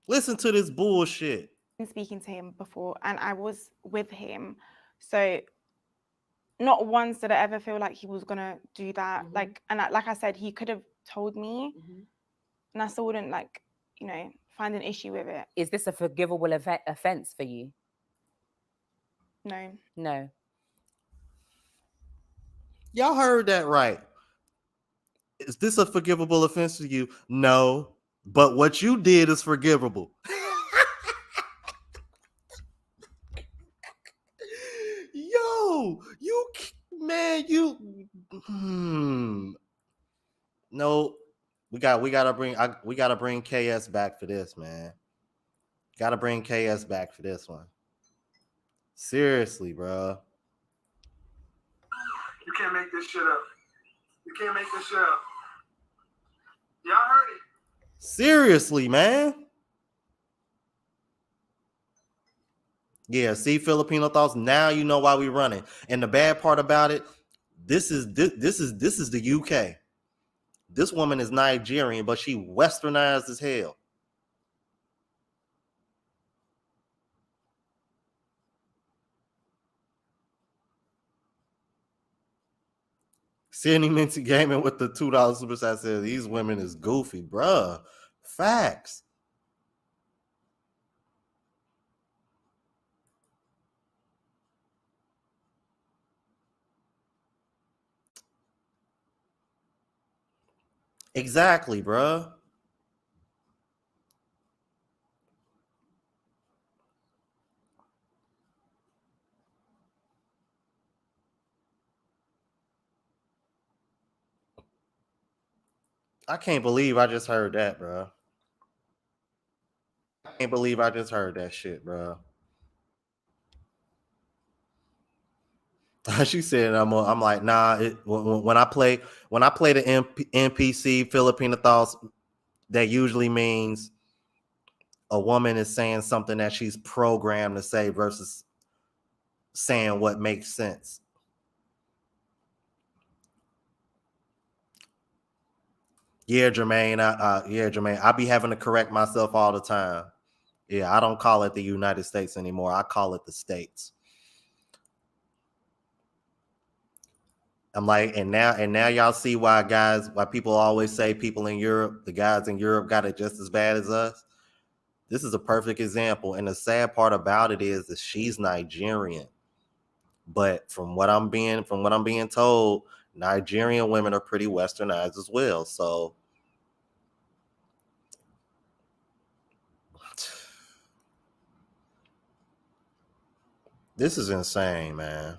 Listen to this bullshit. Speaking to him before, and I was with him, so not once did I ever feel like he was gonna do that. Like I said, he could have told me, and I still wouldn't find an issue with it. Is this a forgivable offense for you? No. No. Y'all heard that right. Is this a forgivable offense to you? No. But what you did is forgivable. Yo, No, we gotta bring KS back for this, man. Gotta bring KS back for this one. Seriously, bro. You can't make this shit up. You can't make this shit up. Y'all heard it. Seriously, man. Yeah, see Filipino thoughts. Now you know why we running. And the bad part about it, this is the UK. This woman is Nigerian, but she westernized as hell. Sydney Minty Gaming with the $2 super chat says these women is goofy, bruh. Facts. Exactly, bruh. I can't believe I just heard that, bro. I can't believe I just heard that shit, bro. She said, "I'm like, nah." When I play the NPC Filipino thoughts, that usually means a woman is saying something that she's programmed to say versus saying what makes sense. Yeah, Jermaine. Jermaine. I be having to correct myself all the time. Yeah, I don't call it the United States anymore. I call it the States. I'm like, and now y'all see why people always say people in Europe, the guys in Europe got it just as bad as us. This is a perfect example. And the sad part about it is that she's Nigerian. But from what I'm being told, Nigerian women are pretty westernized as well. So this is insane, man.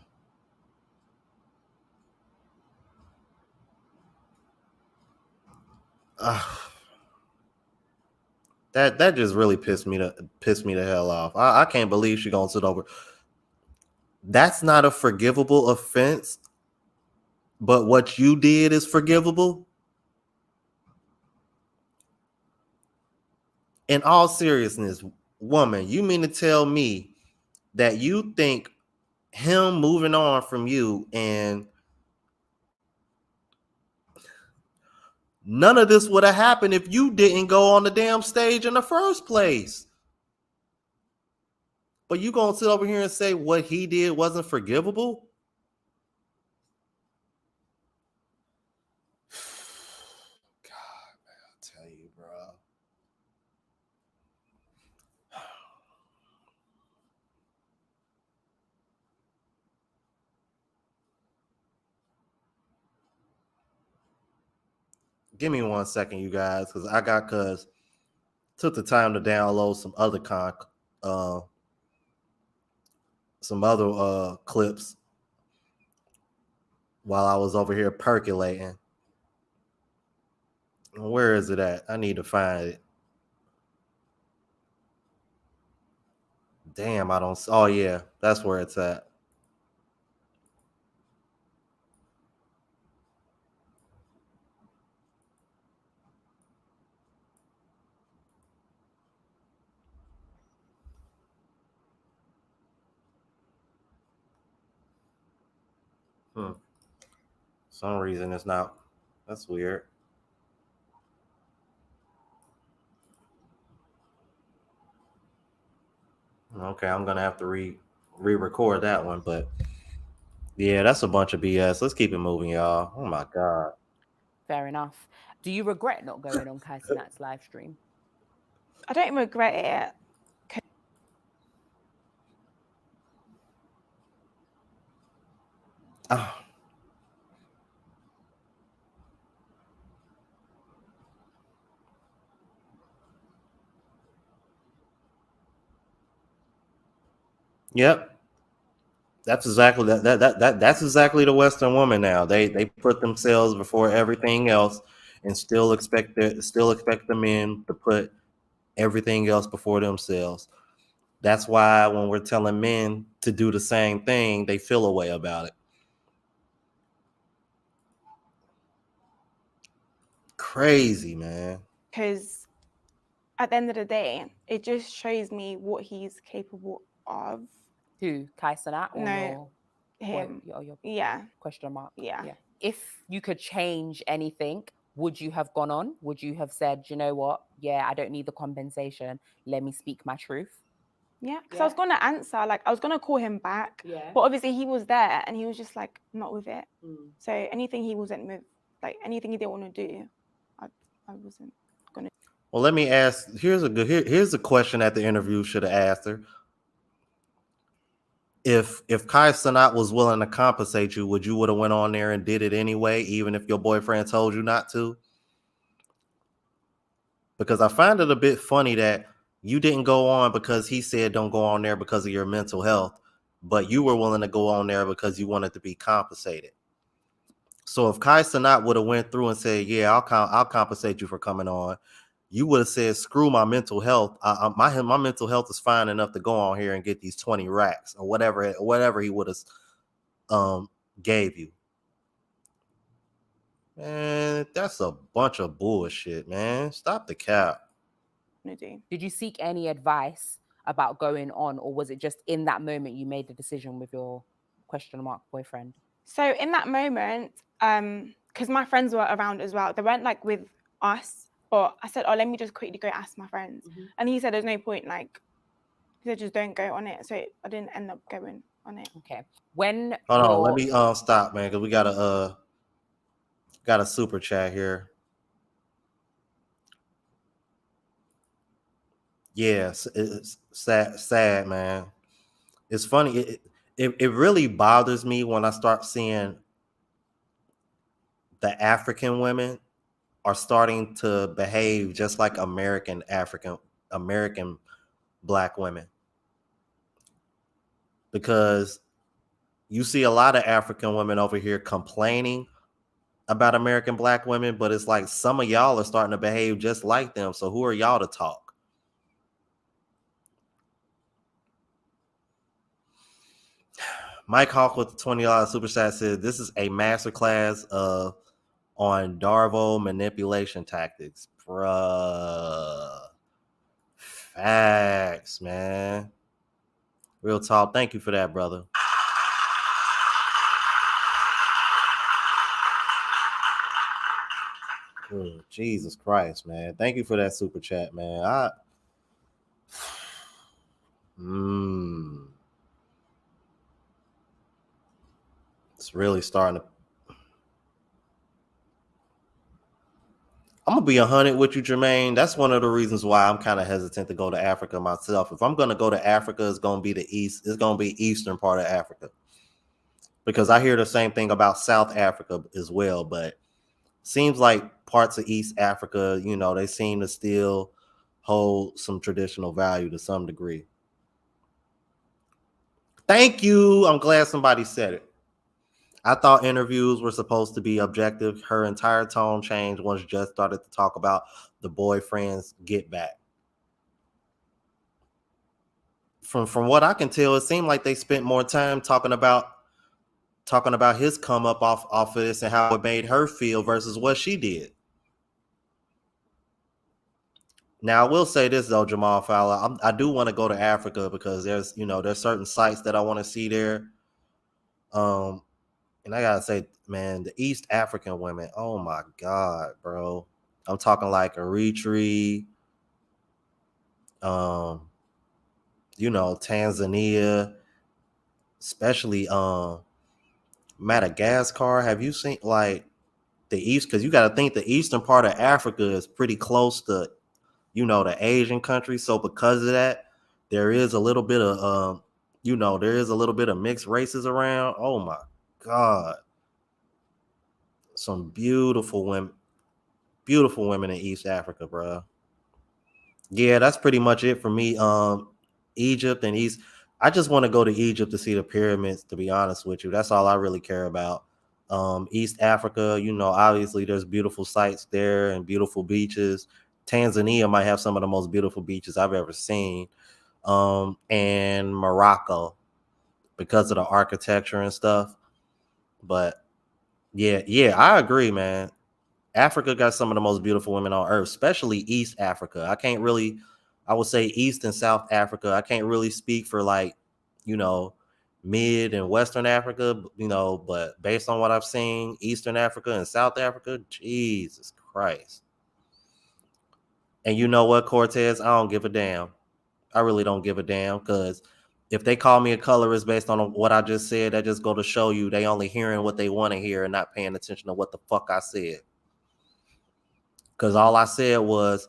That just really pissed me the hell off. I can't believe she gonna sit over. That's not a forgivable offense, but what you did is forgivable. In all seriousness, woman, you mean to tell me that you think him moving on from you and none of this would have happened if you didn't go on the damn stage in the first place? But you gonna sit over here and say what he did wasn't forgivable? God, man, I'll tell you, bro. Give me 1 second, you guys, because took the time to download some other clips while I was over here percolating. Where is it at? I need to find it. Damn, I don't. Oh yeah, that's where it's at. Some reason it's not. That's weird. Okay, I'm gonna have to re-record that one, but yeah, that's a bunch of BS. Let's keep it moving, y'all. Oh my god. Fair enough. Do you regret not going on Kai Cenat's live stream? I don't regret it. Oh. Yep. That's exactly that's exactly the Western woman now. They put themselves before everything else and still expect the men to put everything else before themselves. That's why when we're telling men to do the same thing, they feel a way about it. Crazy, man. Because at the end of the day, it just shows me what he's capable of. Who? Kai Cenat or No, him. Your Yeah. question mark? Yeah. If you could change anything, would you have gone on? Would you have said, you know what? Yeah, I don't need the compensation. Let me speak my truth. Yeah, because I was going to answer, like, I was going to call him back. Yeah. But obviously he was there and he was just like, not with it. So anything he wasn't with, like, anything he didn't want to do, I wasn't going to. Well, let me ask. Here's a question that the interview should have asked her. If Kai Cenat was willing to compensate you, would have went on there and did it anyway, even if your boyfriend told you not to? Because I find it a bit funny that you didn't go on because he said don't go on there because of your mental health, but you were willing to go on there because you wanted to be compensated. So if Kai Cenat would have went through and said, "Yeah, I'll compensate you for coming on," you would have said, "Screw my mental health. My mental health is fine enough to go on here and get these 20 racks or whatever he would have gave you." Man, that's a bunch of bullshit, man. Stop the cap. Did you seek any advice about going on, or was it just in that moment you made the decision with your question mark boyfriend? So in that moment, because my friends were around as well, they weren't like with us, but I said, oh, let me just quickly go ask my friends. And he said, there's no point, like, he said, just don't go on it. So I didn't end up going on it. Okay. When Hold on, let me stop, man, because we got a super chat here. Yes, it's sad, man. It's funny. It really bothers me when I start seeing the African women are starting to behave just like American Black women. Because you see a lot of African women over here complaining about American Black women, but it's like some of y'all are starting to behave just like them. So who are y'all to talk? Mike Hawk with the $20 super chat said, "This is a masterclass on Darvo manipulation tactics, bruh. Facts, man. Real talk. Thank you for that, brother." Jesus Christ, man. Thank you for that super chat, man. It's really starting to. I'm gonna be 100 with you, Jermaine. That's one of the reasons why I'm kind of hesitant to go to Africa myself. If I'm gonna go to Africa, it's gonna be the east. It's gonna be eastern part of Africa, because I hear the same thing about South Africa as well. But seems like parts of East Africa, you know, they seem to still hold some traditional value to some degree. Thank you. I'm glad somebody said it. I thought interviews were supposed to be objective. Her entire tone changed once Jess started to talk about the boyfriend's get back. From what I can tell, it seemed like they spent more time talking about his come up off of this and how it made her feel versus what she did. Now, I will say this though, Jamal Fowler, I do want to go to Africa because there's certain sites that I want to see there. And I gotta say, man, the East African women, oh my God, bro. I'm talking like Eritrea, Tanzania, especially Madagascar. Have you seen like the East? Because you got to think the eastern part of Africa is pretty close to, the Asian countries. So because of that, there is a little bit of, mixed races around. Oh my God. Some beautiful women in East Africa, bro. Yeah, that's pretty much it for me. Egypt and East. I just want to go to Egypt to see the pyramids, to be honest with you. That's all I really care about. East Africa, obviously there's beautiful sites there and beautiful beaches. Tanzania might have some of the most beautiful beaches I've ever seen. And Morocco because of the architecture and stuff. But yeah, I agree, man. Africa got some of the most beautiful women on earth, especially East Africa. I would say East and South Africa. I can't really speak for like, mid and Western Africa, but based on what I've seen, Eastern Africa and South Africa, Jesus Christ. And you know what, Cortez? I don't give a damn. I really don't give a damn because if they call me a colorist based on what I just said, that just go to show you they only hearing what they want to hear and not paying attention to what the fuck I said. Because all I said was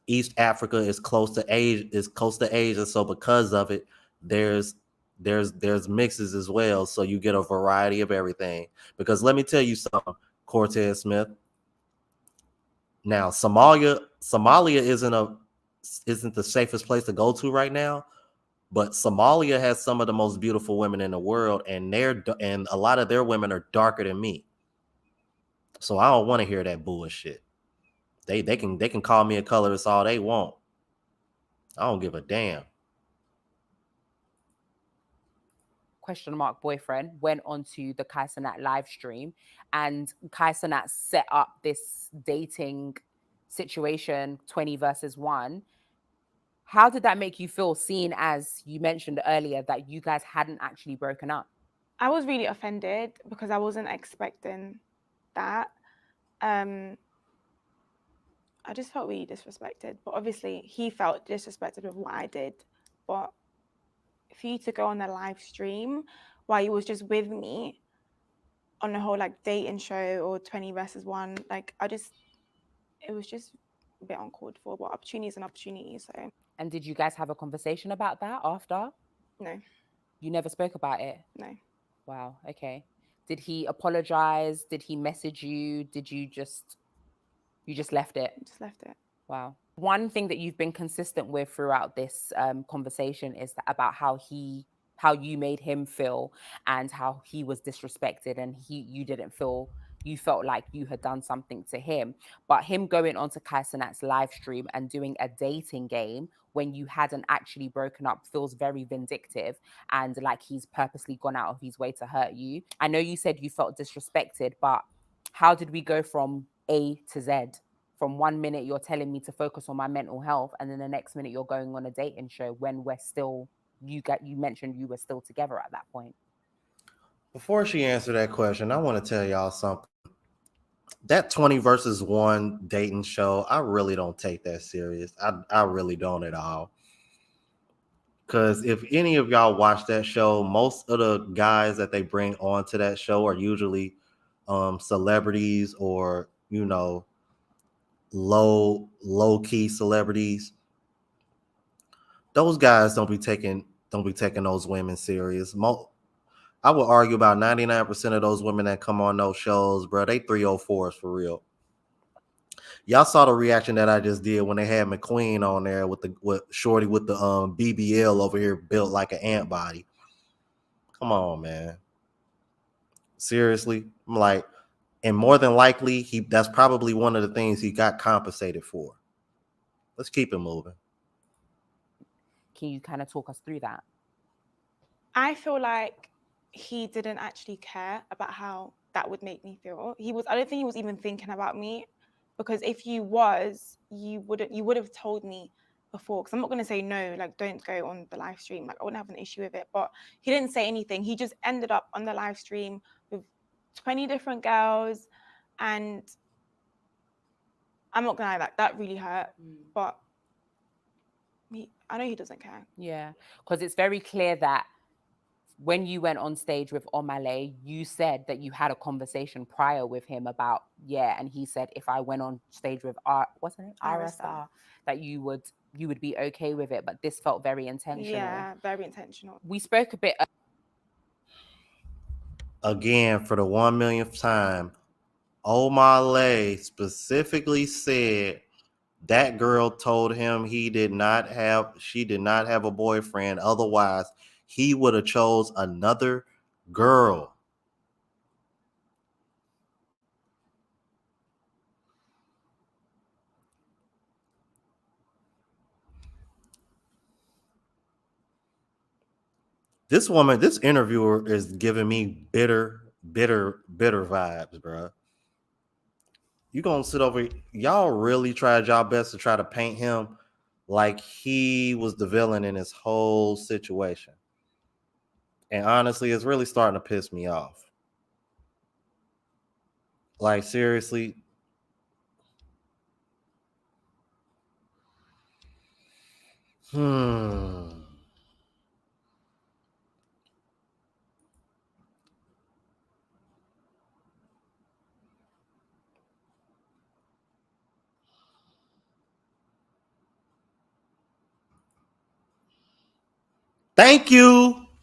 East Africa is close to Asia, so because of it, there's mixes as well, so you get a variety of everything. Because let me tell you something, Cortez Smith. Now, Somalia isn't the safest place to go to right now, but Somalia has some of the most beautiful women in the world, and a lot of their women are darker than me. So I don't want to hear that bullshit. They can call me a colorist all they want. I don't give a damn. Question mark boyfriend went onto the Kai Cenat live stream, and Kai Cenat set up this dating situation 20 versus 1. How did that make you feel, seeing as you mentioned earlier that you guys hadn't actually broken up? I was really offended because I wasn't expecting that. I just felt really disrespected, but obviously he felt disrespected with what I did. But for you to go on the live stream while he was just with me on a whole like dating show or 20 versus 1, like it was just a bit uncalled for, but opportunity is an opportunity. So. And did you guys have a conversation about that after? No. You never spoke about it? No. Wow, okay. Did he apologize? Did he message you? Did you just left it? Just left it. Wow. One thing that you've been consistent with throughout this conversation is about how you made him feel and how he was disrespected, and you felt like you had done something to him. But him going onto Kai Cenat's live stream and doing a dating game when you hadn't actually broken up feels very vindictive, and like he's purposely gone out of his way to hurt you. I know you said you felt disrespected, but how did we go from A to Z? From 1 minute you're telling me to focus on my mental health, and then the next minute you're going on a dating show when we're still, you mentioned you were still together at that point. Before she answered that question, I want to tell y'all something. That 20 versus 1 dating show, I really don't take that serious. I really don't at all. Because if any of y'all watch that show, most of the guys that they bring onto that show are usually celebrities or, low key celebrities. Those guys don't be taking those women serious. I would argue about 99% of those women that come on those shows, bro, they 304s for real. Y'all saw the reaction that I just did when they had McQueen on there with Shorty with the BBL over here built like an ant body. Come on, man. Seriously, I'm like, and more than likely, that's probably one of the things he got compensated for. Let's keep it moving. Can you kind of talk us through that? I feel like he didn't actually care about how that would make me feel. I don't think he was even thinking about me, because if you would have told me before, because I'm not going to say no, like, don't go on the live stream. Like, I wouldn't have an issue with it, but he didn't say anything. He just ended up on the live stream with 20 different girls, and I'm not going to lie, that really hurt, but I know he doesn't care. Yeah, because it's very clear that when you went on stage with Omah, you said that you had a conversation prior with him about, and he said if I went on stage with RSR, that you would be okay with it, but this felt very intentional. Yeah, very intentional. We spoke a bit again for the 1 millionth time. Omah specifically said that girl told him she did not have a boyfriend. Otherwise, he would have chose another girl. This interviewer is giving me bitter vibes, bro. You gonna sit over? Y'all really tried y'all best to try to paint him like he was the villain in this whole situation. And honestly, it's really starting to piss me off. Like, seriously.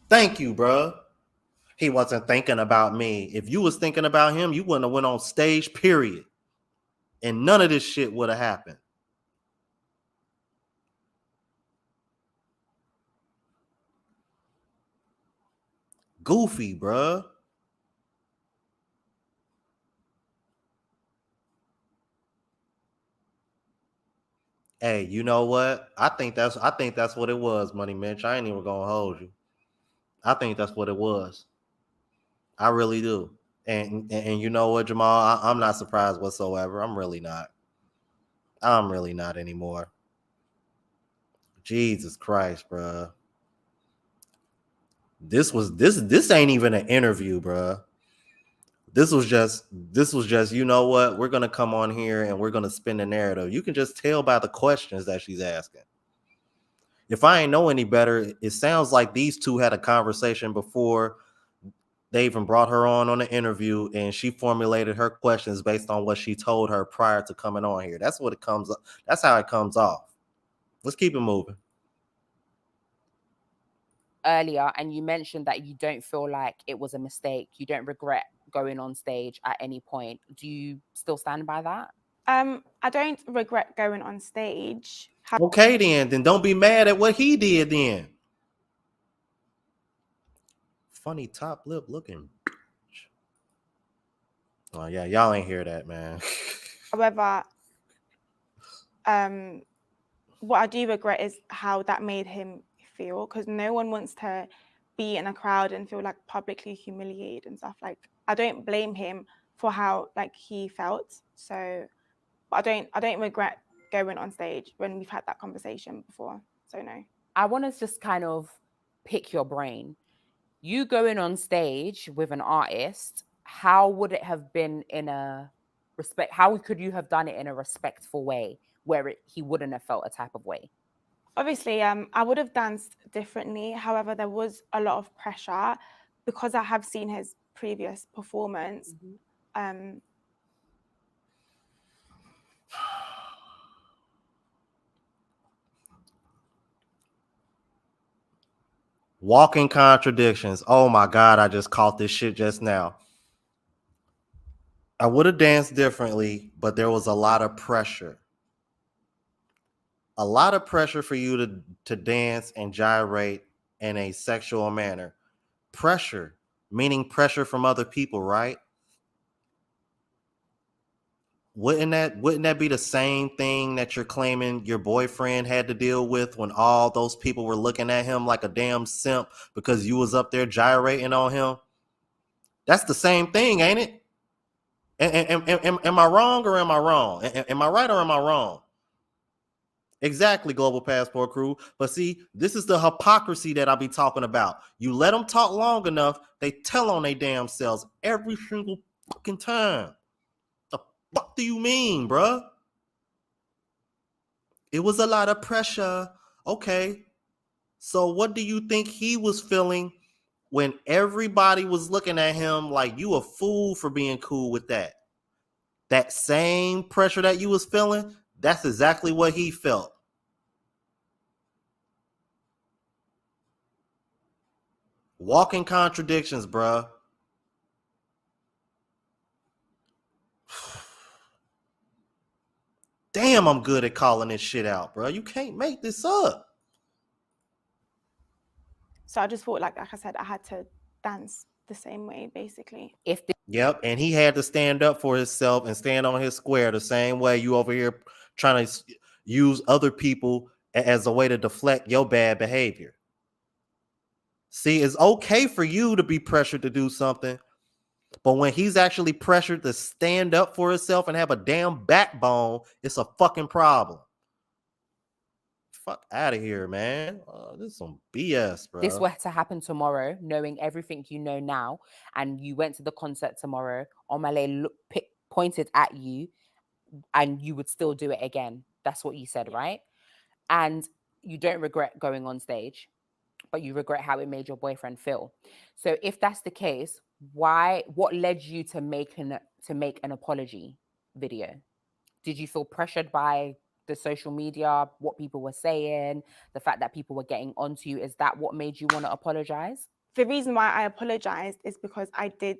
Thank you, bro. He wasn't thinking about me. If you was thinking about him, you wouldn't have went on stage, period. And none of this shit would have happened. Goofy, bro. Hey, you know what? I think that's what it was, Money Mitch. I ain't even gonna hold you. I think that's what it was. I really do. And you know what, Jamal? I'm not surprised whatsoever. I'm really not. I'm really not anymore. Jesus Christ, bro. This ain't even an interview, bro. This was just, you know what? We're gonna come on here and we're gonna spin the narrative. You can just tell by the questions that she's asking. If I ain't know any better, it sounds like these two had a conversation before they even brought her on the interview, and she formulated her questions based on what she told her prior to coming on here. That's what it comes up. That's how it comes off. Let's keep it moving. earlier, and you mentioned that you don't feel like it was a mistake. You don't regret going on stage at any point. Do you still stand by that? I don't regret going on stage. Okay, then don't be mad at what he did then. Funny top lip looking. Oh yeah, y'all ain't hear that, man. However, what I do regret is how that made him feel, because no one wants to be in a crowd and feel like publicly humiliated and stuff. Like, I don't blame him for how like he felt. So, but I don't regret going on stage when we've had that conversation before. So no. I want to just kind of pick your brain. You going on stage with an artist, how would it have been in a respect? How could you have done it in a respectful way where he wouldn't have felt a type of way? Obviously, I would have danced differently. However, there was a lot of pressure because I have seen his previous performance. Walking contradictions. Oh my God, I just caught this shit just now. I would have danced differently, but there was a lot of pressure. A lot of pressure for you to dance and gyrate in a sexual manner. Pressure, meaning pressure from other people, right? Wouldn't that be the same thing that you're claiming your boyfriend had to deal with when all those people were looking at him like a damn simp because you was up there gyrating on him? That's the same thing, ain't it? Am I wrong or am I wrong? Am I right or am I wrong? Exactly, Global Passport Crew. But see, this is the hypocrisy that I be talking about. You let them talk long enough, they tell on their damn selves every single fucking time. The fuck do you mean, bruh? It was a lot of pressure. Okay. So what do you think he was feeling when everybody was looking at him like you a fool for being cool with that? That same pressure that you was feeling, that's exactly what he felt. Walking contradictions, bruh. Damn, I'm good at calling this shit out, bro. You can't make this up. So I just thought, like I said, I had to dance the same way, basically. Yep, and he had to stand up for himself and stand on his square the same way you over here trying to use other people as a way to deflect your bad behavior. See, it's okay for you to be pressured to do something, but when he's actually pressured to stand up for himself and have a damn backbone, it's a fucking problem. Fuck out of here, man. This is some BS, bro. This were to happen tomorrow, knowing everything you know now, and you went to the concert tomorrow, Omale pointed at you, and you would still do it again. That's what you said, right? And you don't regret going on stage, but you regret how it made your boyfriend feel. So if that's the case, what led you to make an apology video? Did you feel pressured by the social media, what people were saying, the fact that people were getting onto you? Is that what made you want to apologize? The reason why I apologized is because I did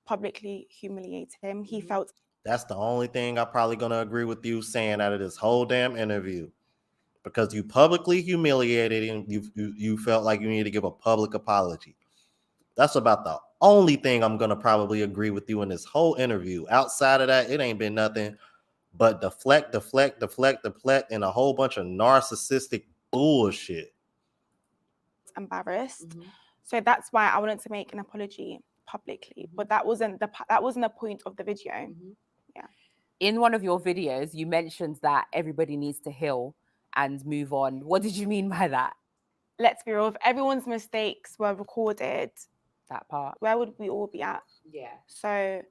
publicly humiliate him. He felt... That's the only thing I'm probably going to agree with you saying out of this whole damn interview. Because you publicly humiliated him, you felt like you needed to give a public apology. That's about the only thing I'm going to probably agree with you in this whole interview. Outside of that, it ain't been nothing but deflect, and a whole bunch of narcissistic bullshit. Embarrassed. So that's why I wanted to make an apology publicly. But that wasn't the point of the video. Yeah. In one of your videos, you mentioned that everybody needs to heal and move on. What did you mean by that? Let's be real. If everyone's mistakes were recorded, that part, where would we all be at? Yeah. So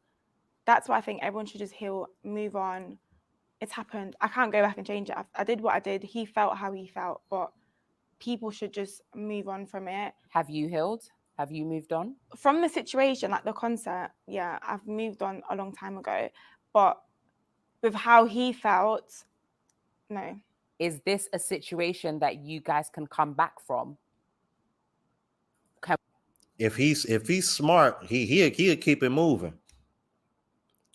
that's why I think everyone should just heal, move on. It's happened. I can't go back and change it. I did what I did. He felt how he felt, but people should just move on from it. Have you healed? Have you moved on? From the situation, like the concert, yeah, I've moved on a long time ago. But with how he felt, no. Is this a situation that you guys can come back from? If he's smart, he'll keep it moving.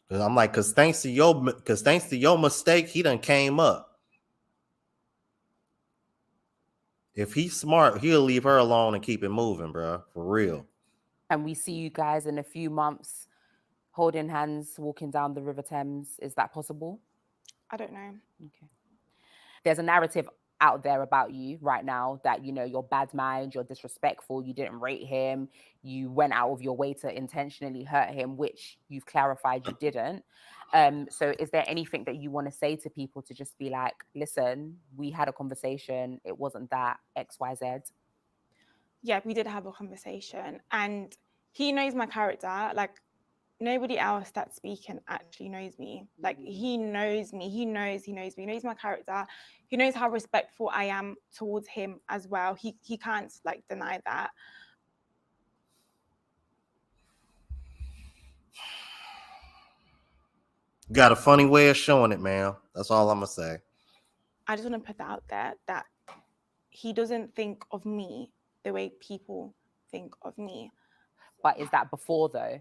Cause I'm like, cause thanks to your mistake, he done came up. If he's smart, he'll leave her alone and keep it moving, bro. For real. And we see you guys in a few months holding hands, walking down the River Thames. Is that possible? I don't know. Okay. There's a narrative out there about you right now that, you know, you're bad mind, you're disrespectful, you didn't rate him, you went out of your way to intentionally hurt him, which you've clarified you didn't. So is there anything that you want to say to people to just be like, listen, we had a conversation, it wasn't that XYZ? Yeah, we did have a conversation, and he knows my character. Like, nobody else that's speaking actually knows me. Like, he knows me. He knows me. He knows my character. He knows how respectful I am towards him as well. He can't, like, deny that. Got a funny way of showing it, man. That's all I'm gonna say. I just want to put that out there, that he doesn't think of me the way people think of me. But is that before, though?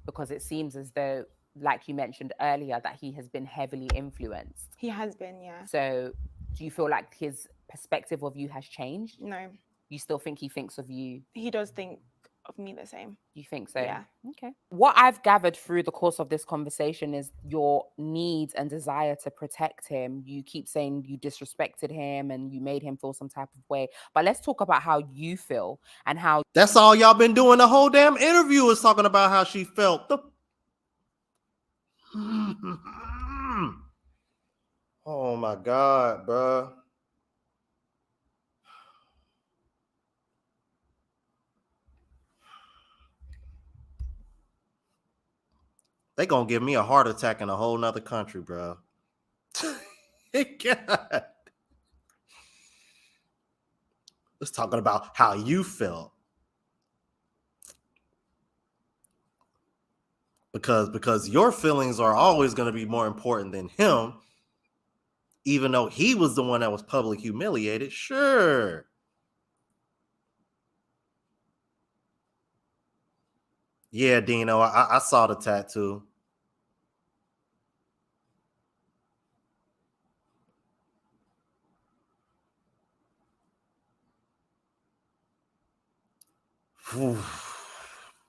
Because it seems as though like you mentioned earlier, that he has been heavily influenced. He has been, yeah. So do you feel like his perspective of you has changed? No, You still think he thinks of you? he does think of me the same. You think so? Yeah. Okay. What I've gathered through the course of this conversation is your need and desire to protect him. You keep saying you disrespected him and you made him feel some type of way. But let's talk about how you feel and how. That's all y'all been doing the whole damn interview is talking about how she felt. Oh my God, bruh. They gonna give me a heart attack in a whole nother country, bro. God. Let's talking about how you felt. Because your feelings are always going to be more important than him, even though he was the one that was publicly humiliated. Sure. Yeah, Dino, I saw the tattoo.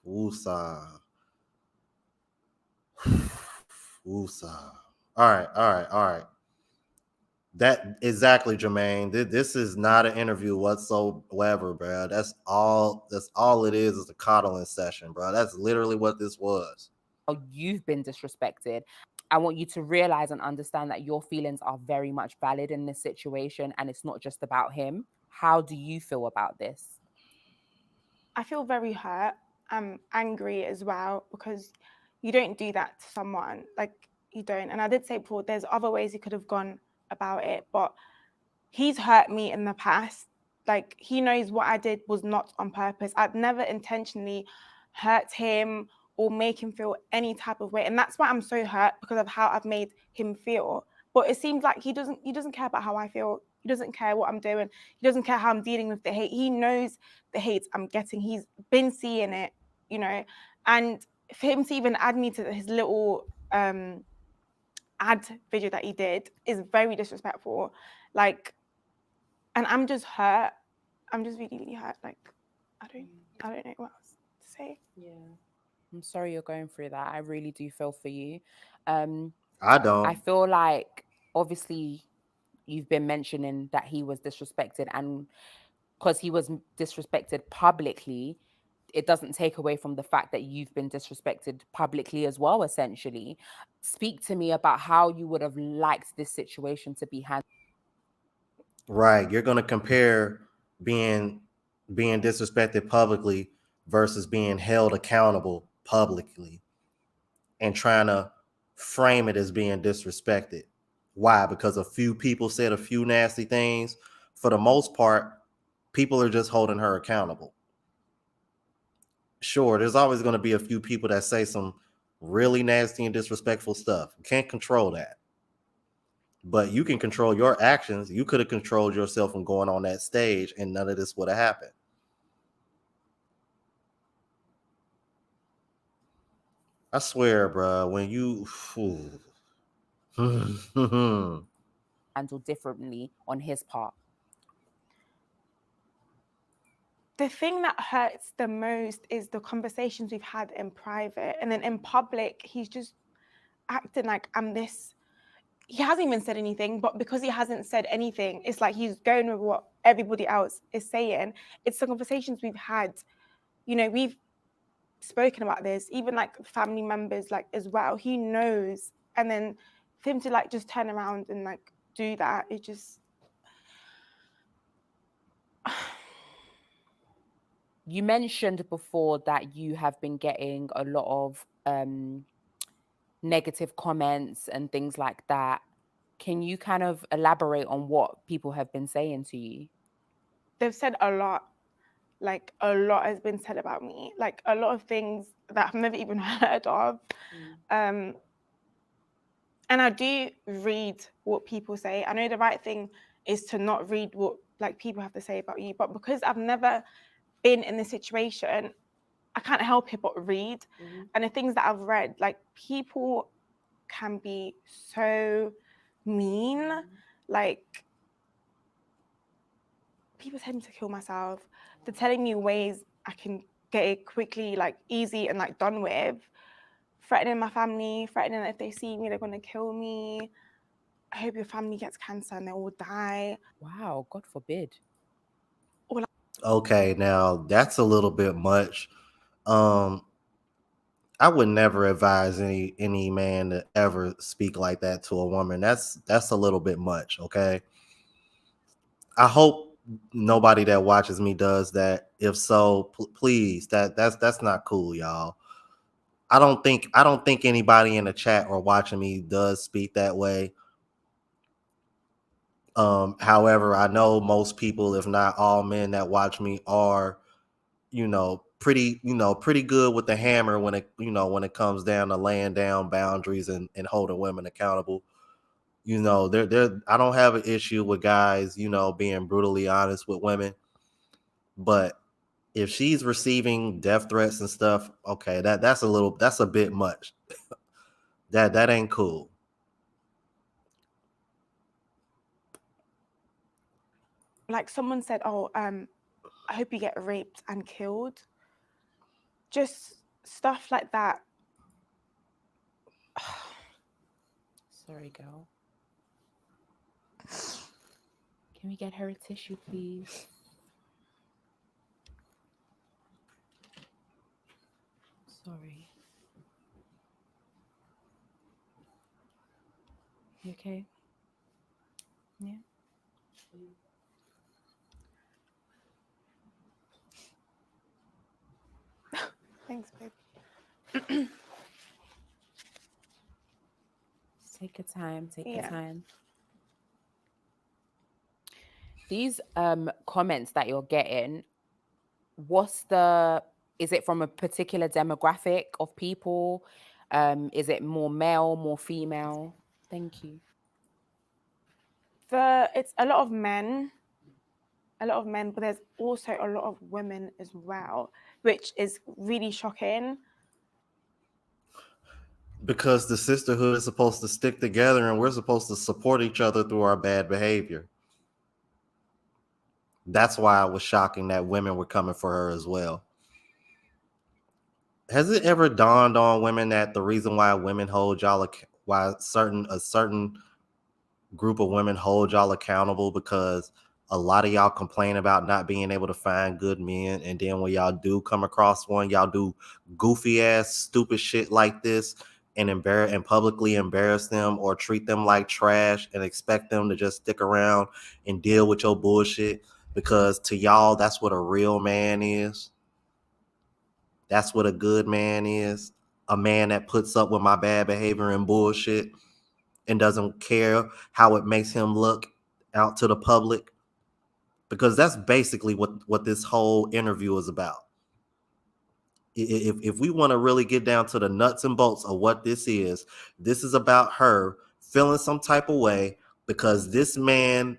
Woosah. Woosah. All right. That exactly, Jermaine. This is not an interview whatsoever, bro. That's all it is a coddling session, bro. That's literally what this was. You've been disrespected. I want you to realize and understand that your feelings are very much valid in this situation, and it's not just about him. How do you feel about this? I feel very hurt. I'm angry as well because you don't do that to someone. Like, you don't. And I did say before, there's other ways he could have gone about it, but he's hurt me in the past. Like, he knows what I did was not on purpose. I'd never intentionally hurt him or make him feel any type of way. And that's why I'm so hurt, because of how I've made him feel. But it seems like he doesn't care about how I feel. He doesn't care what I'm doing. He doesn't care how I'm dealing with the hate. He knows the hate I'm getting. He's been seeing it, you know. And for him to even add me to his little ad video that he did is very disrespectful. Like, and I'm just hurt. I'm just really, really hurt. Like, I don't know what else to say. Yeah. I'm sorry you're going through that. I really do feel for you. I don't. I feel like obviously you've been mentioning that he was disrespected, and because he was disrespected publicly, it doesn't take away from the fact that you've been disrespected publicly as well, essentially. Speak to me about how you would have liked this situation to be handled. Right. You're gonna compare being disrespected publicly versus being held accountable publicly and trying to frame it as being disrespected. Why? Because a few people said a few nasty things. For the most part, people are just holding her accountable. Sure, there's always going to be a few people that say some really nasty and disrespectful stuff. You can't control that. But you can control your actions. You could have controlled yourself from going on that stage and none of this would have happened. I swear, bro, when you handled differently on his part. The thing that hurts the most is the conversations we've had in private, and then in public, he's just acting like I'm this. He hasn't even said anything, but because he hasn't said anything, it's like he's going with what everybody else is saying. It's the conversations we've had. You know, we've spoken about this, even like family members, like as well. He knows, and then for him to like just turn around and like do that, it just. You mentioned before that you have been getting a lot of negative comments and things like that. Can you kind of elaborate on what people have been saying to you? They've said a lot. Like, a lot has been said about me. Like, a lot of things that I've never even heard of. And I do read what people say. I know the right thing is to not read what like people have to say about you. But because I've never been in this situation, I can't help it but read. And the things that I've read, like, people can be so mean. Like, people tell me to kill myself. They're telling me ways I can get it quickly, like, easy and, like, done with. Threatening my family, threatening that if they see me, they're going to kill me. I hope your family gets cancer and they all die. Wow, God forbid. Okay, now that's a little bit much. I would never advise any man to ever speak like that to a woman. That's a little bit much, okay? I hope nobody that watches me does that. If so, please, that's not cool, y'all. I don't think anybody in the chat or watching me does speak that way. However, I know most people, if not all men that watch me, are pretty good with the hammer when it comes down to laying down boundaries and holding women accountable. There I don't have an issue with guys, being brutally honest with women, but if she's receiving death threats and stuff, okay, that's a bit much. That ain't cool. Like, someone said, oh, I hope you get raped and killed. Just stuff like that. Sorry, girl. Can we get her a tissue, please? Sorry. You okay? Yeah. Thanks, babe. Take your time. Take your Yeah. time. These comments that you're getting, is it from a particular demographic of people? Is it more male, more female? Thank you. It's a lot of men, but there's also a lot of women as well, which is really shocking. Because the sisterhood is supposed to stick together and we're supposed to support each other through our bad behavior. That's why it was shocking that women were coming for her as well. Has it ever dawned on women that the reason why women hold y'all, why a certain group of women hold y'all accountable, because a lot of y'all complain about not being able to find good men, and then when y'all do come across one, y'all do goofy ass stupid shit like this and publicly embarrass them or treat them like trash and expect them to just stick around and deal with your bullshit, because to y'all that's what a real man is. That's what a good man is. A man that puts up with my bad behavior and bullshit and doesn't care how it makes him look out to the public, because that's basically what this whole interview is about. If we want to really get down to the nuts and bolts of what this is about her feeling some type of way because this man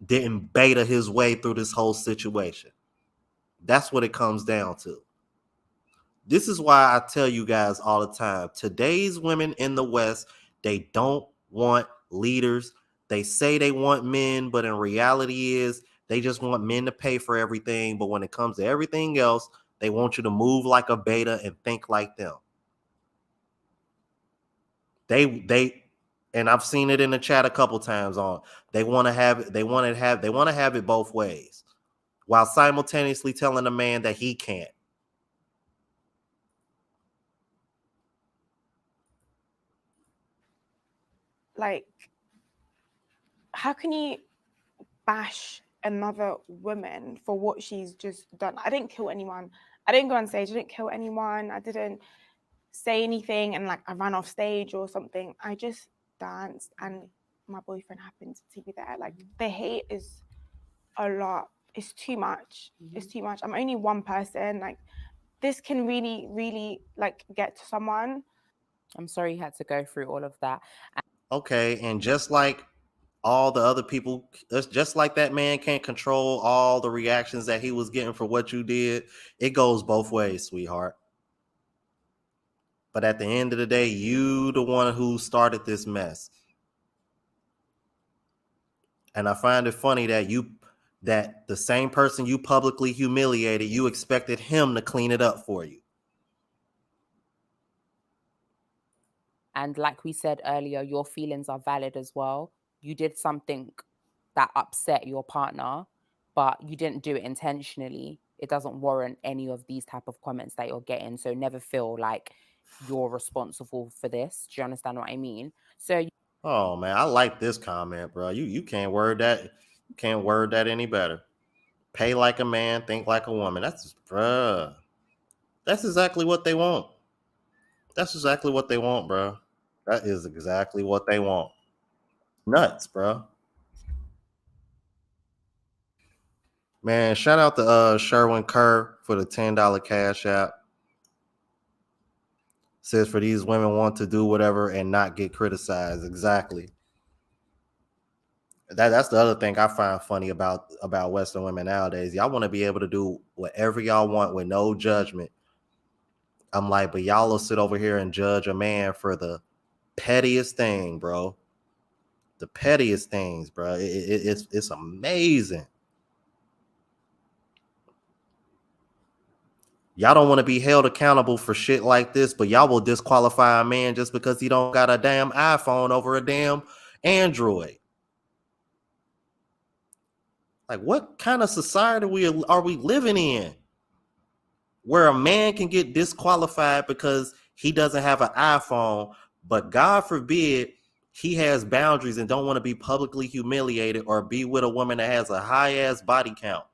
didn't beta his way through this whole situation. That's what it comes down to. This is why I tell you guys all the time, today's women in the West, they don't want leaders. They say they want men, but in reality is they just want men to pay for everything. But when it comes to everything else, they want you to move like a beta and think like them. They and I've seen it in the chat a couple times on. They want to have it both ways, while simultaneously telling a man that he can't. Like, how can you bash another woman for what she's just done? I didn't kill anyone. I didn't go on stage. I didn't kill anyone. I didn't say anything and, like, I ran off stage or something. I just danced and my boyfriend happened to be there. Like, the hate is a lot. It's too much. It's too much. I'm only one person. Like, this can really, really, like, get to someone. I'm sorry you had to go through all of that. Okay, and just like all the other people, it's just like that man can't control all the reactions that he was getting for what you did. It goes both ways, sweetheart. But at the end of the day, you the one who started this mess. And I find it funny that the same person you publicly humiliated, you expected him to clean it up for you. And like we said earlier, your feelings are valid as well. You did something that upset your partner, but you didn't do it intentionally. It doesn't warrant any of these type of comments that you're getting. So never feel like you're responsible for this. Do you understand what I mean? So Oh man, I like this comment, bro. You can't word that. You can't word that any better. Pay like a man, think like a woman. That's bruh. That's exactly what they want. That's exactly what they want, bro. That is exactly what they want. Nuts, bro. Man, shout out to Sherwin Kerr for the $10 cash app. Says for these women want to do whatever and not get criticized. Exactly. That's the other thing I find funny about Western women nowadays. Y'all want to be able to do whatever y'all want with no judgment. I'm like, but y'all will sit over here and judge a man for the pettiest thing, bro. The pettiest things, bro. It's amazing. Y'all don't want to be held accountable for shit like this, but y'all will disqualify a man just because he don't got a damn iPhone over a damn Android. Like, what kind of society are we living in? Where a man can get disqualified because he doesn't have an iPhone, but God forbid he has boundaries and don't want to be publicly humiliated or be with a woman that has a high-ass body count.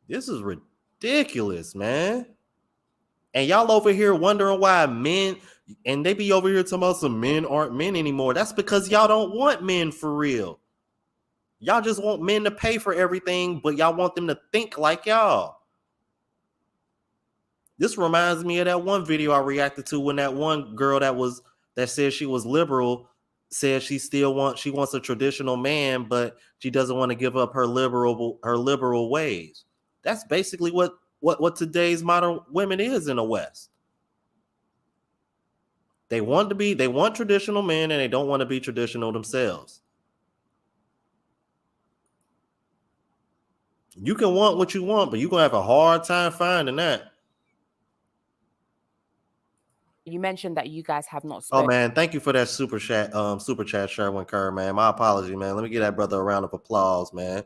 This is ridiculous, man. And y'all over here wondering why men, and they be over here talking about some men aren't men anymore. That's because y'all don't want men for real. Y'all just want men to pay for everything, but y'all want them to think like y'all. This reminds me of that one video I reacted to when that one girl that said she was liberal said she wants a traditional man, but she doesn't want to give up her liberal ways. That's basically what today's modern women is in the West. They want traditional men and they don't want to be traditional themselves. You can want what you want, but you're gonna have a hard time finding that. you mentioned that you guys have not spoken. Oh man, thank you for that super chat, Sherwin Kerr, man. My apology, man. Let me give that brother a round of applause, man.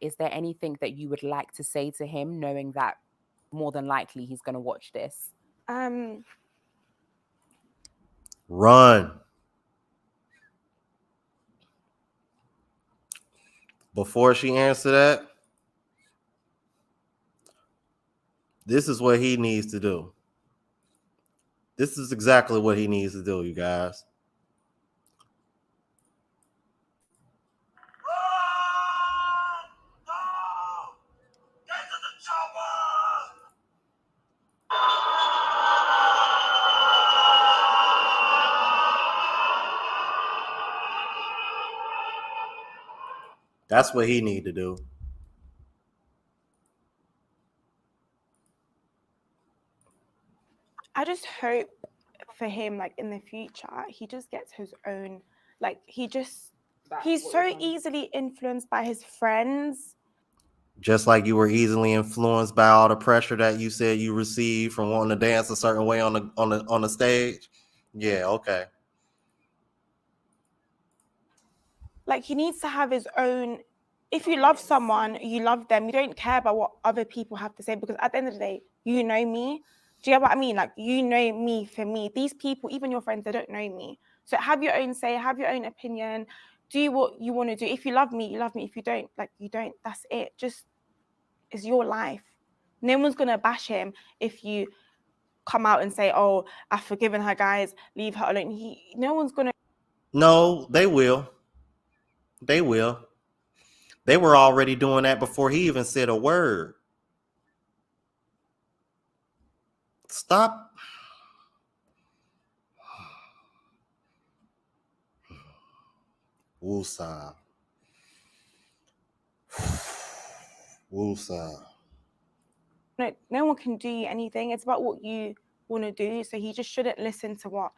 Is there anything that you would like to say to him, knowing that more than likely he's going to watch this? Run. Before she answer that, this is what he needs to do. This is exactly what he needs to do, you guys. That's what he need to do. I just hope for him, like in the future, he just gets his own, like he's so easily influenced by his friends. Just like you were easily influenced by all the pressure that you said you received from wanting to dance a certain way on the stage. Yeah, okay. Like he needs to have his own. If you love someone, you love them. You don't care about what other people have to say, because at the end of the day, you know me. Do you get what I mean? Like, you know me for me. These people, even your friends, they don't know me. So have your own say, have your own opinion. Do what you want to do. If you love me, you love me. If you don't, like, you don't. That's it. Just, it's your life. No one's going to bash him if you come out and say, oh, I've forgiven her, guys. Leave her alone. No one's going to. No, they will. They will. They were already doing that before he even said a word. Stop. Woosah. Woosah. No one can do you anything. It's about what you want to do. So he just shouldn't listen to what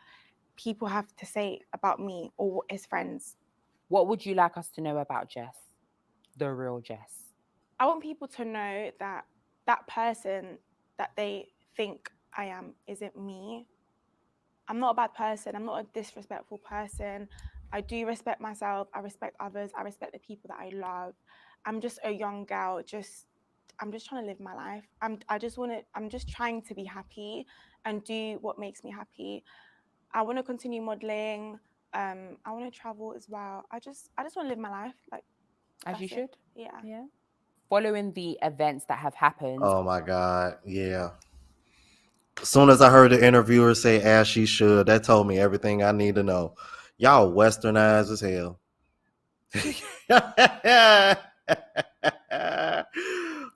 people have to say about me or his friends. What would you like us to know about Jess? The real Jess. I want people to know that that person that they think I am isn't me. I'm not a bad person. I'm not a disrespectful person. I do respect myself. I respect others. I respect the people that I love. I'm just a young girl. I'm just trying to live my life. I'm just trying to be happy and do what makes me happy. I want to continue modeling. I want to travel as well. I just want to live my life like as you should. Yeah. Yeah. Following the events that have happened. Oh my God. Yeah. As soon as I heard the interviewer say as she should, that told me everything I need to know. Y'all westernized as hell.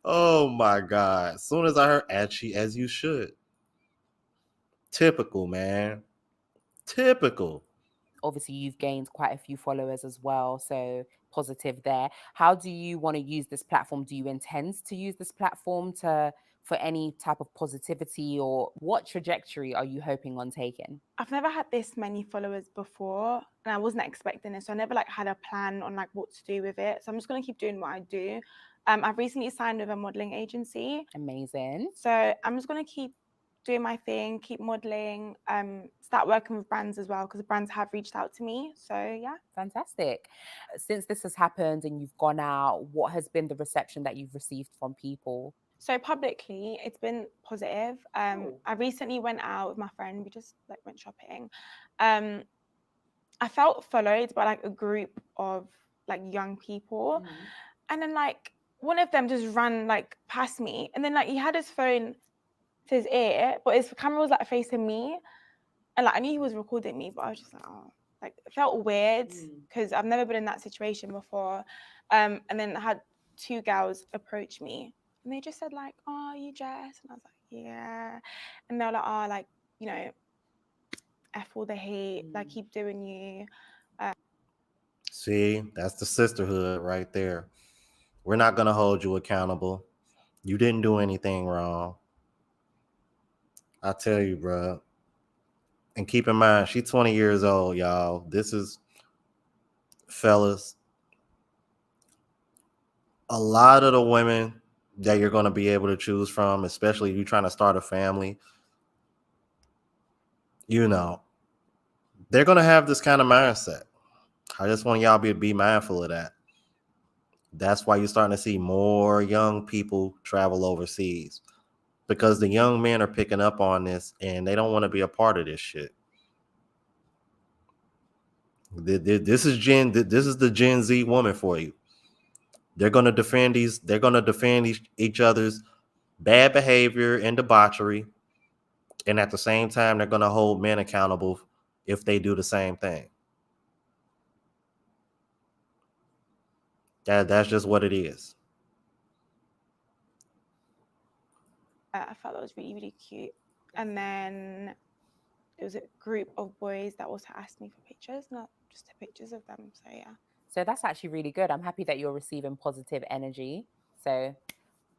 Oh my God. As soon as I heard as you should. Typical, man. Typical. Obviously, you've gained quite a few followers as well. So positive there. How do you want to use this platform? Do you intend to use this platform for any type of positivity, or what trajectory are you hoping on taking? I've never had this many followers before, and I wasn't expecting it. So I never had a plan on what to do with it. So I'm just gonna keep doing what I do. I've recently signed with a modeling agency. Amazing. So I'm just gonna keep doing my thing, keep modeling, start working with brands as well, because the brands have reached out to me. So yeah. Fantastic. Since this has happened and you've gone out, what has been the reception that you've received from people? So publicly, it's been positive. I recently went out with my friend. We just went shopping. I felt followed by a group of young people, and then one of them just ran past me, and then he had his phone to his ear, but his camera was facing me, and I knew he was recording me, but I was just oh, it felt weird because I've never been in that situation before. And then I had two girls approach me, and they just said "Oh, you Jess?" And I was like, "Yeah," and they were like, "Oh, you know, F all the hate, keep doing you." See, that's the sisterhood right there. We're not going to hold you accountable. You didn't do anything wrong. I tell you, bro. And keep in mind, she's 20 years old, y'all. This is, fellas, a lot of the women that you're going to be able to choose from, especially if you're trying to start a family, they're going to have this kind of mindset. I just want y'all to be mindful of that. That's why you're starting to see more young people travel overseas, because the young men are picking up on this and they don't want to be a part of this shit. This is the Gen Z woman for you. They're gonna defend each other's bad behavior and debauchery, and at the same time, they're gonna hold men accountable if they do the same thing. That's just what it is. I felt that was really, really cute. And then there was a group of boys that also asked me for pictures, not just pictures of them. So yeah. So that's actually really good. I'm happy that you're receiving positive energy. So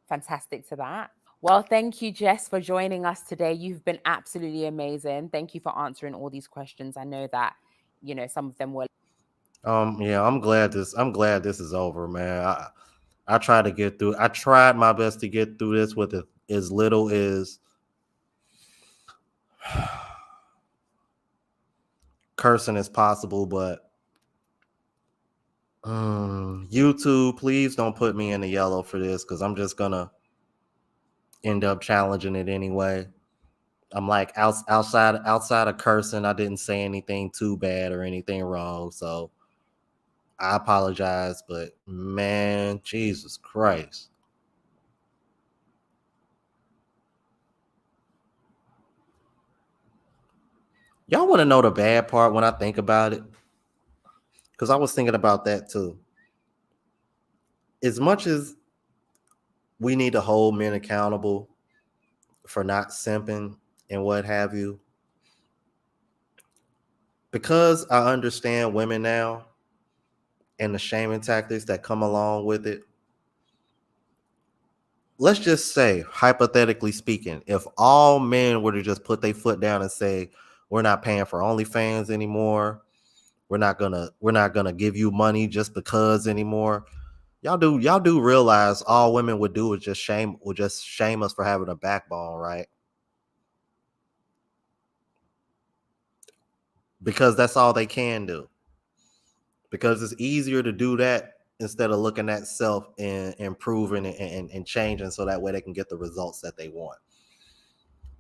fantastic to that. Well, thank you, Jess, for joining us today. You've been absolutely amazing. Thank you for answering all these questions. I know that, some of them were. Yeah, I'm glad this is over, man. I tried to get through. I tried my best to get through this with as little as cursing as possible, but YouTube, please don't put me in the yellow for this, because I'm just gonna end up challenging it anyway. I'm outside of cursing, I didn't say anything too bad or anything wrong, so I apologize. But man, Jesus Christ. Y'all want to know the bad part when I think about it? Because I was thinking about that too. as much as we need to hold men accountable for not simping and what have you, because I understand women now and the shaming tactics that come along with it. Let's just say, hypothetically speaking, if all men were to just put their foot down and say, we're not paying for OnlyFans anymore, we're not gonna give you money just because anymore. Y'all do realize all women would do is just shame us for having a backbone, right? Because that's all they can do. Because it's easier to do that instead of looking at self and improving and changing so that way they can get the results that they want.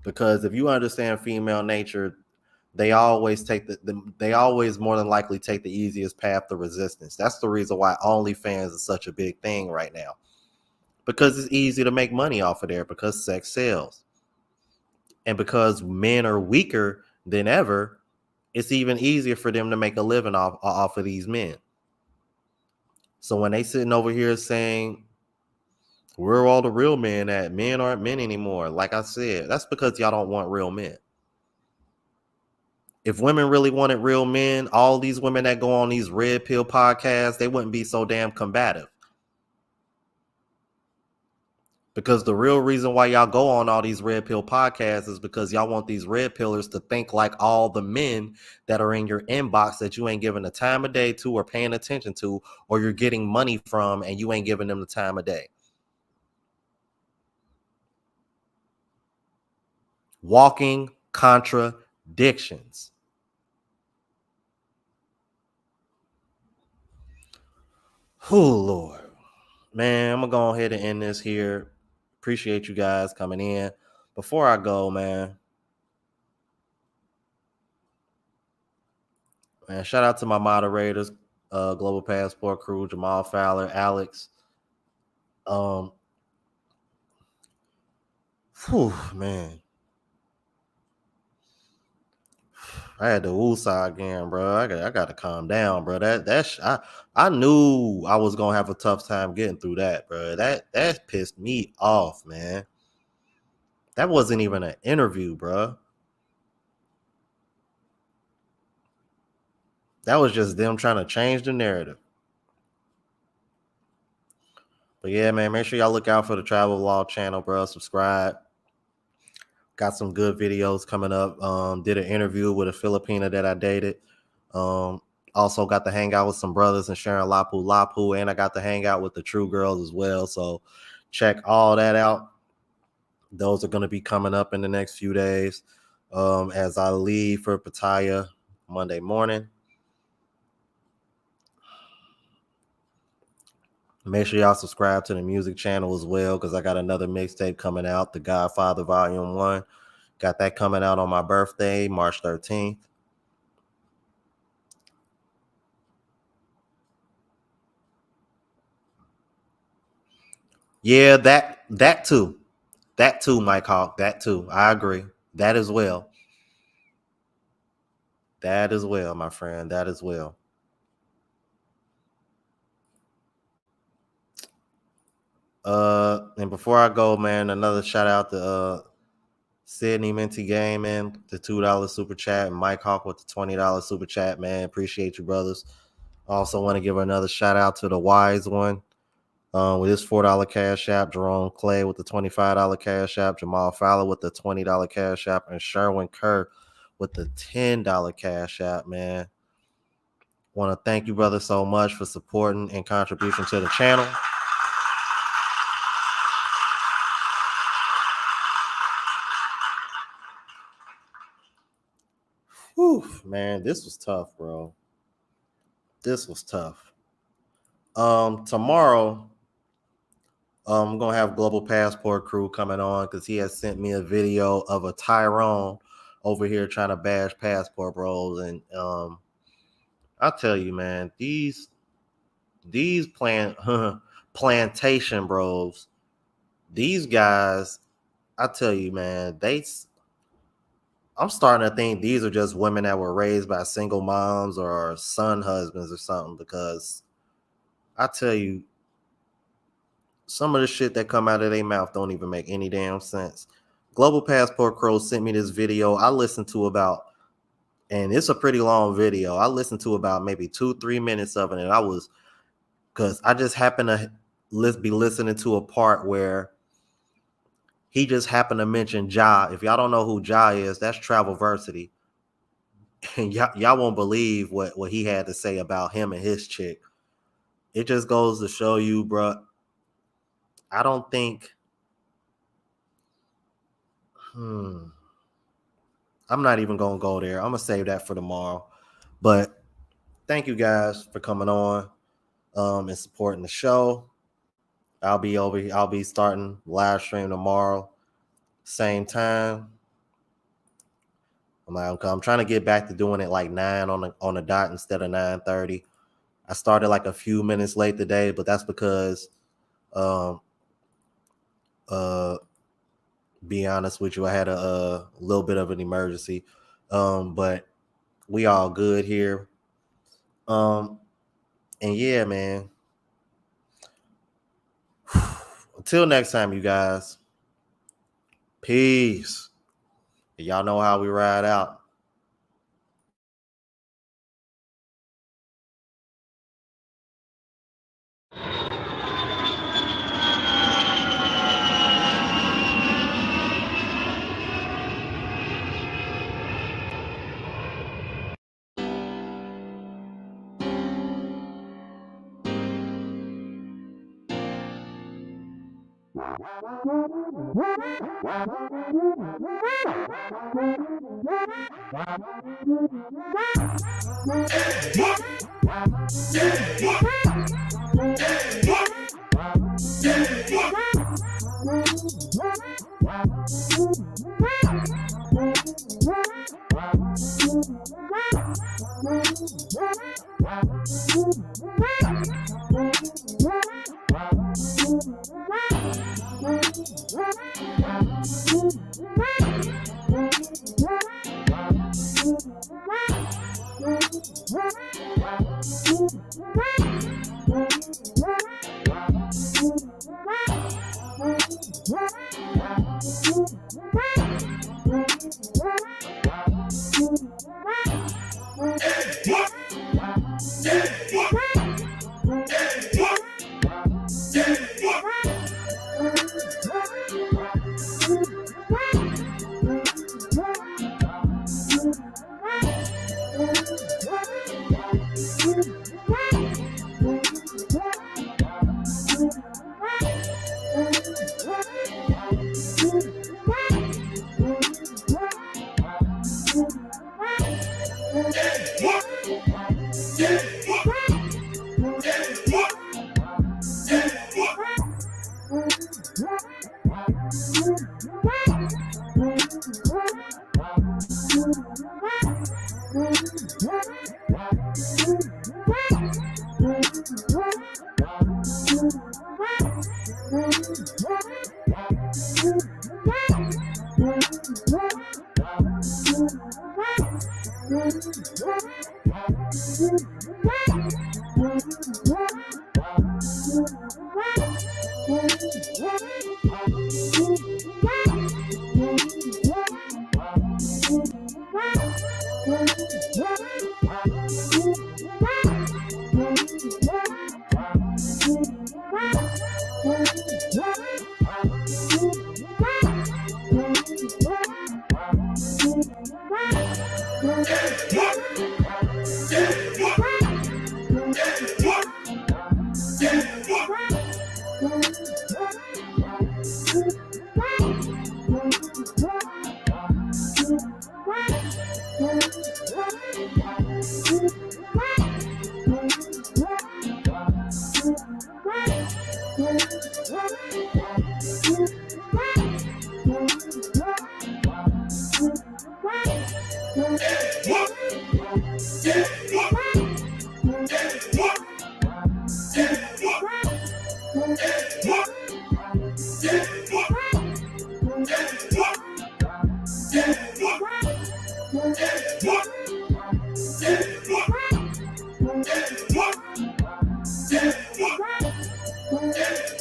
Because if you understand female nature, they always they always more than likely take the easiest path to resistance. That's the reason why OnlyFans is such a big thing right now. Because it's easy to make money off of there, because sex sells. And because men are weaker than ever, it's even easier for them to make a living off of these men. So when they sitting over here saying, where are all the real men at? Men aren't men anymore. Like I said, that's because y'all don't want real men. If women really wanted real men, all these women that go on these red pill podcasts, they wouldn't be so damn combative. Because the real reason why y'all go on all these red pill podcasts is because y'all want these red pillers to think like all the men that are in your inbox that you ain't giving the time of day to or paying attention to, or you're getting money from and you ain't giving them the time of day. Walking contradictions. Oh, Lord. Man, I'm going to go ahead and end this here. Appreciate you guys coming in. Before I go, man, shout out to my moderators, Global Passport Crew, Jamal Fowler, Alex. Man. I had the woosah again, bro. I got to calm down, bro. I knew I was gonna have a tough time getting through that, bro. That pissed me off, man. That wasn't even an interview, bro. That was just them trying to change the narrative. But yeah, man, make sure y'all look out for the Travel Vlog channel, bro. Subscribe. Got some good videos coming up. Did an interview with a Filipina that I dated. Also got to hang out with some brothers and sharing Lapu Lapu, and I got to hang out with the True Girls as well. So check all that out. Those are going to be coming up in the next few days as I leave for Pattaya Monday morning. Make sure y'all subscribe to the music channel as well, because I got another mixtape coming out, The Godfather Volume 1. Got that coming out on my birthday, March 13th. Yeah, that too. That too, Mike Hawk. That too. I agree. That as well. That as well, my friend. That as well. And before I go, man, another shout out to Sydney Minty Gaming, the $2 super chat, and Mike Hawk with the $20 super chat, man. Appreciate you, brothers. Also want to give another shout out to the Wise One with his $4 cash app, Jerome Clay with the $25 cash app, Jamal Fowler with the $20 cash app, and Sherwin Kerr with the $10 cash app, man. Want to thank you, brother, so much for supporting and contribution to the channel. Whew, man, this was tough, bro. This was tough. Tomorrow, I'm gonna have Global Passport Crew coming on because he has sent me a video of a Tyrone over here trying to bash Passport Bros. And I'll tell you, man, these plantation bros, these guys, I tell you, man, I'm starting to think these are just women that were raised by single moms or son husbands or something, because I tell you, some of the shit that come out of their mouth don't even make any damn sense. Global Passport Crow sent me this video. I listened to about, and it's a pretty long video. I listened to about maybe 2-3 minutes of it, and I was, because I just happened to be listening to a part where he just happened to mention Ja. If y'all don't know who Ja is, that's Travelversity. And y'all won't believe what he had to say about him and his chick. It just goes to show you, bro. I don't think. I'm not even gonna go there. I'm gonna save that for tomorrow. But thank you guys for coming on and supporting the show. I'll be starting live stream tomorrow, same time. I'm trying to get back to doing it like 9 on the dot instead of 9:30. I started like a few minutes late today, but that's because be honest with you, I had a little bit of an emergency. But we all good here. And yeah, man. Until next time, you guys. Peace. Y'all know how we ride out.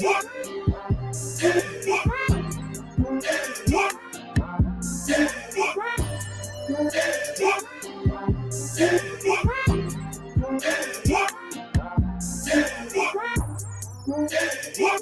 Yeah. Yeah.